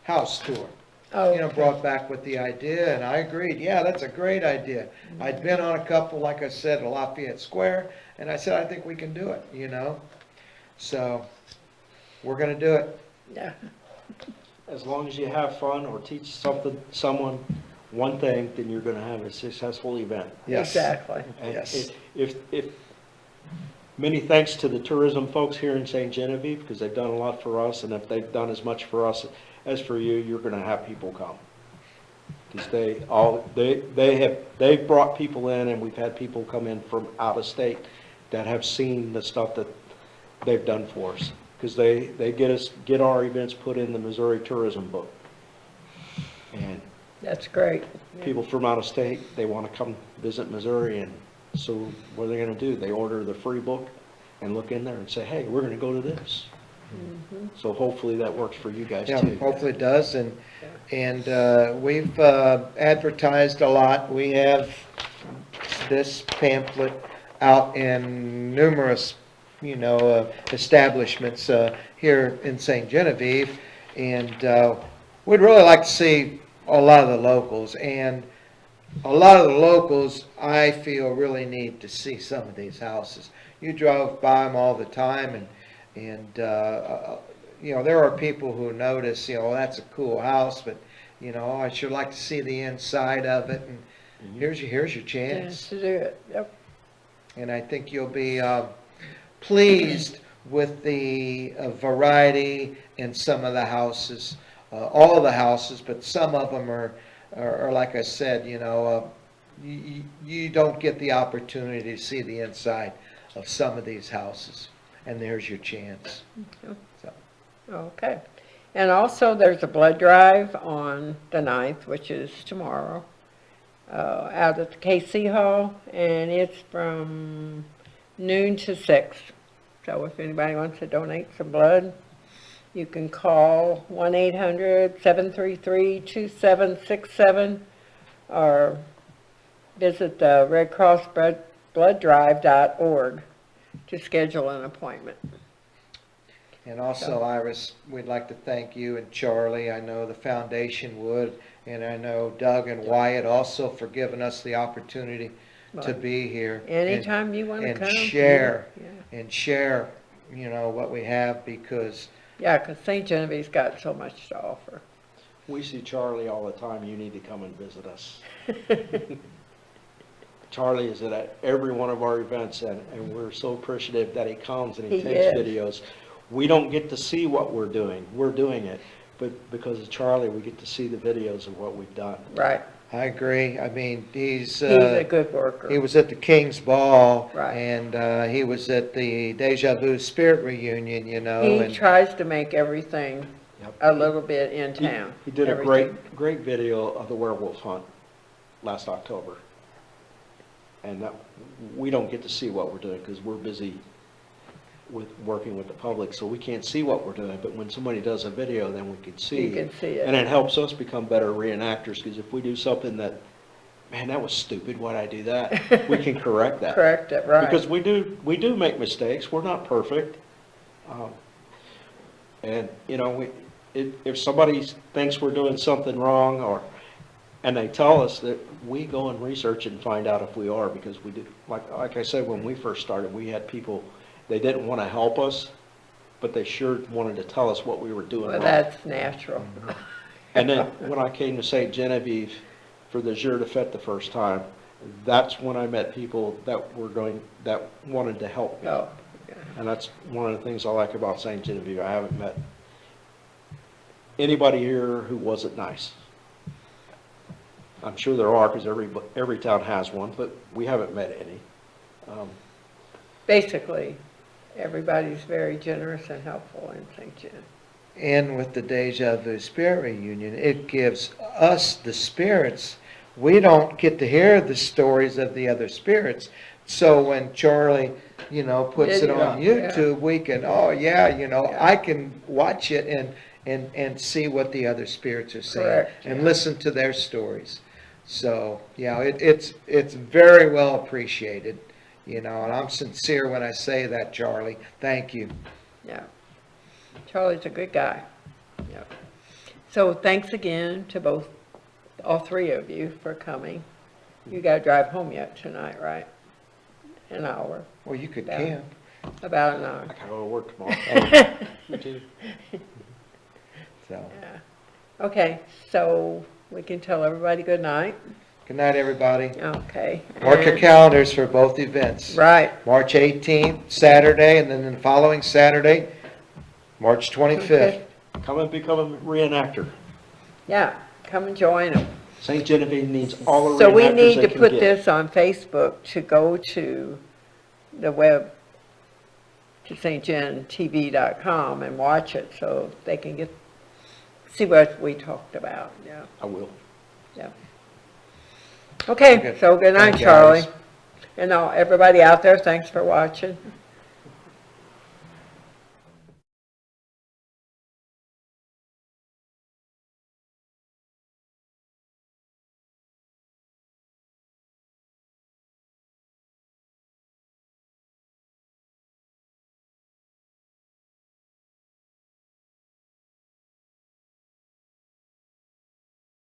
house tour. Oh, You know, brought back with the idea, and I agreed, yeah, that's a great idea. I'd been on a couple, like I said, at Lafayette Square, and I said, I think we can do it, you know? So, we're gonna do it. yeah, As long as you have fun or teach someone one thing, then you're gonna have a successful event. Yes. exactly. And Yes. If, many thanks to the tourism folks here in St. Genevieve, because they've done a lot for us, and if they've done as much for us as for you, you're gonna have people come. Because they've brought people in, and we've had people come in from out of state that have seen the stuff that they've done for us. Because they get our events put in the Missouri Tourism Book. And That's great. people from out of state, they want to come visit Missouri, and so what are they going to do? They order the free book and look in there and say, hey, we're going to go to this. So hopefully that works for you guys Yeah, too. hopefully it does, and we've advertised a lot. We have this pamphlet out in numerous, you know, establishments here in St. Genevieve, and we'd really like to see a lot of the locals, and a lot of the locals, I feel, really need to see some of these houses. You drove by them all the time, and you know, there are people who notice, you know, that's a cool house, but, you know, I sure like to see the inside of it, and here's your Chance chance. to do it, yep. And I think you'll be pleased with the variety in some of the houses, all of the houses, but some of them are like I said, you know, you don't get the opportunity to see the inside of some of these houses, and there's your chance. So, Okay. And also, there's a blood drive on the 9th, which is tomorrow, out at the KC Hall, and it's from noon to 6. So if anybody wants to donate some blood, you can call 1-800-733-2767 or visit the redcrossbloodDrive.org to schedule an appointment. and also, Iris, we'd like to thank you and Charlie. I know the foundation would, and I know Doug and Wyatt also for giving us the opportunity to be here. Anytime you want to and come. share. Yeah. And share, you know, what we have, because Yeah, because St. Genevieve's got so much to offer. We see Charlie all the time. You need to come and visit us. Charlie is at every one of our events, and we're so appreciative that he comes and he He takes is. videos. We don't get to see what we're doing. We're doing it, but because of Charlie, we get to see the videos of what we've done. Right. I agree. I mean, He's a good worker. he was at the King's Ball. Right. And he was at the Deja Vu Spirit Reunion, you know. He and tries to make everything Yep. a little bit in He- town. He did a Everything. great video of the werewolf hunt last October. And that, we don't get to see what we're doing because we're busy with working with the public, so we can't see what we're doing. But when somebody does a video, then we can see. You can see And it. it helps us become better reenactors, because if we do something that, man, that was stupid, why'd I do that? We can correct that. Correct it, right. Because we do make mistakes, we're not perfect. And, you know, if somebody thinks we're doing something wrong, and they tell us, that we go and research and find out if we are, because we do, like I said, when we first started, we had people, they didn't want to help us, but they sure wanted to tell us what we were doing Well, wrong. that's natural. And then when I came to St. Genevieve for the Jour de Fête the first time, that's when I met people that wanted to help me. Oh, And that's one of the things I like about St. Genevieve. I haven't met anybody here who wasn't nice. I'm sure there are, because every town has one, but we haven't met any. Basically, everybody's very generous and helpful in St. John. And with the Deja Vu Spirit Reunion, it gives us, the spirits, we don't get to hear the stories of the other spirits. So when Charlie, puts it on Yeah. YouTube, we can, oh yeah, Yeah. I can watch it and see what the other spirits are saying. Correct, And yeah. listen to their stories. So, it's very well appreciated, and I'm sincere when I say that, Charlie. Thank you. Yeah. Charlie's a good guy. Yeah. So thanks again to all three of you for coming. You gotta drive home yet tonight, right? An hour, Well, you could Yeah. camp. about an I hour. gotta go to work tomorrow. Me too. So, Yeah. Okay, so we can tell everybody good night. good night, everybody. Okay. Mark your and- calendars for both events. Right. March 18th, Saturday, and then the following Saturday, March 25th. Come and become a reenactor. Yeah, come and join them. St. Genevieve needs all the So we reenactors need they to can put get. this on Facebook to go to the web, to stgentv.com and watch it so they can see what we talked about, yeah, I will. yeah. Okay, Good. so good night, Thank you, Charlie. guys. And everybody out there, thanks for watching.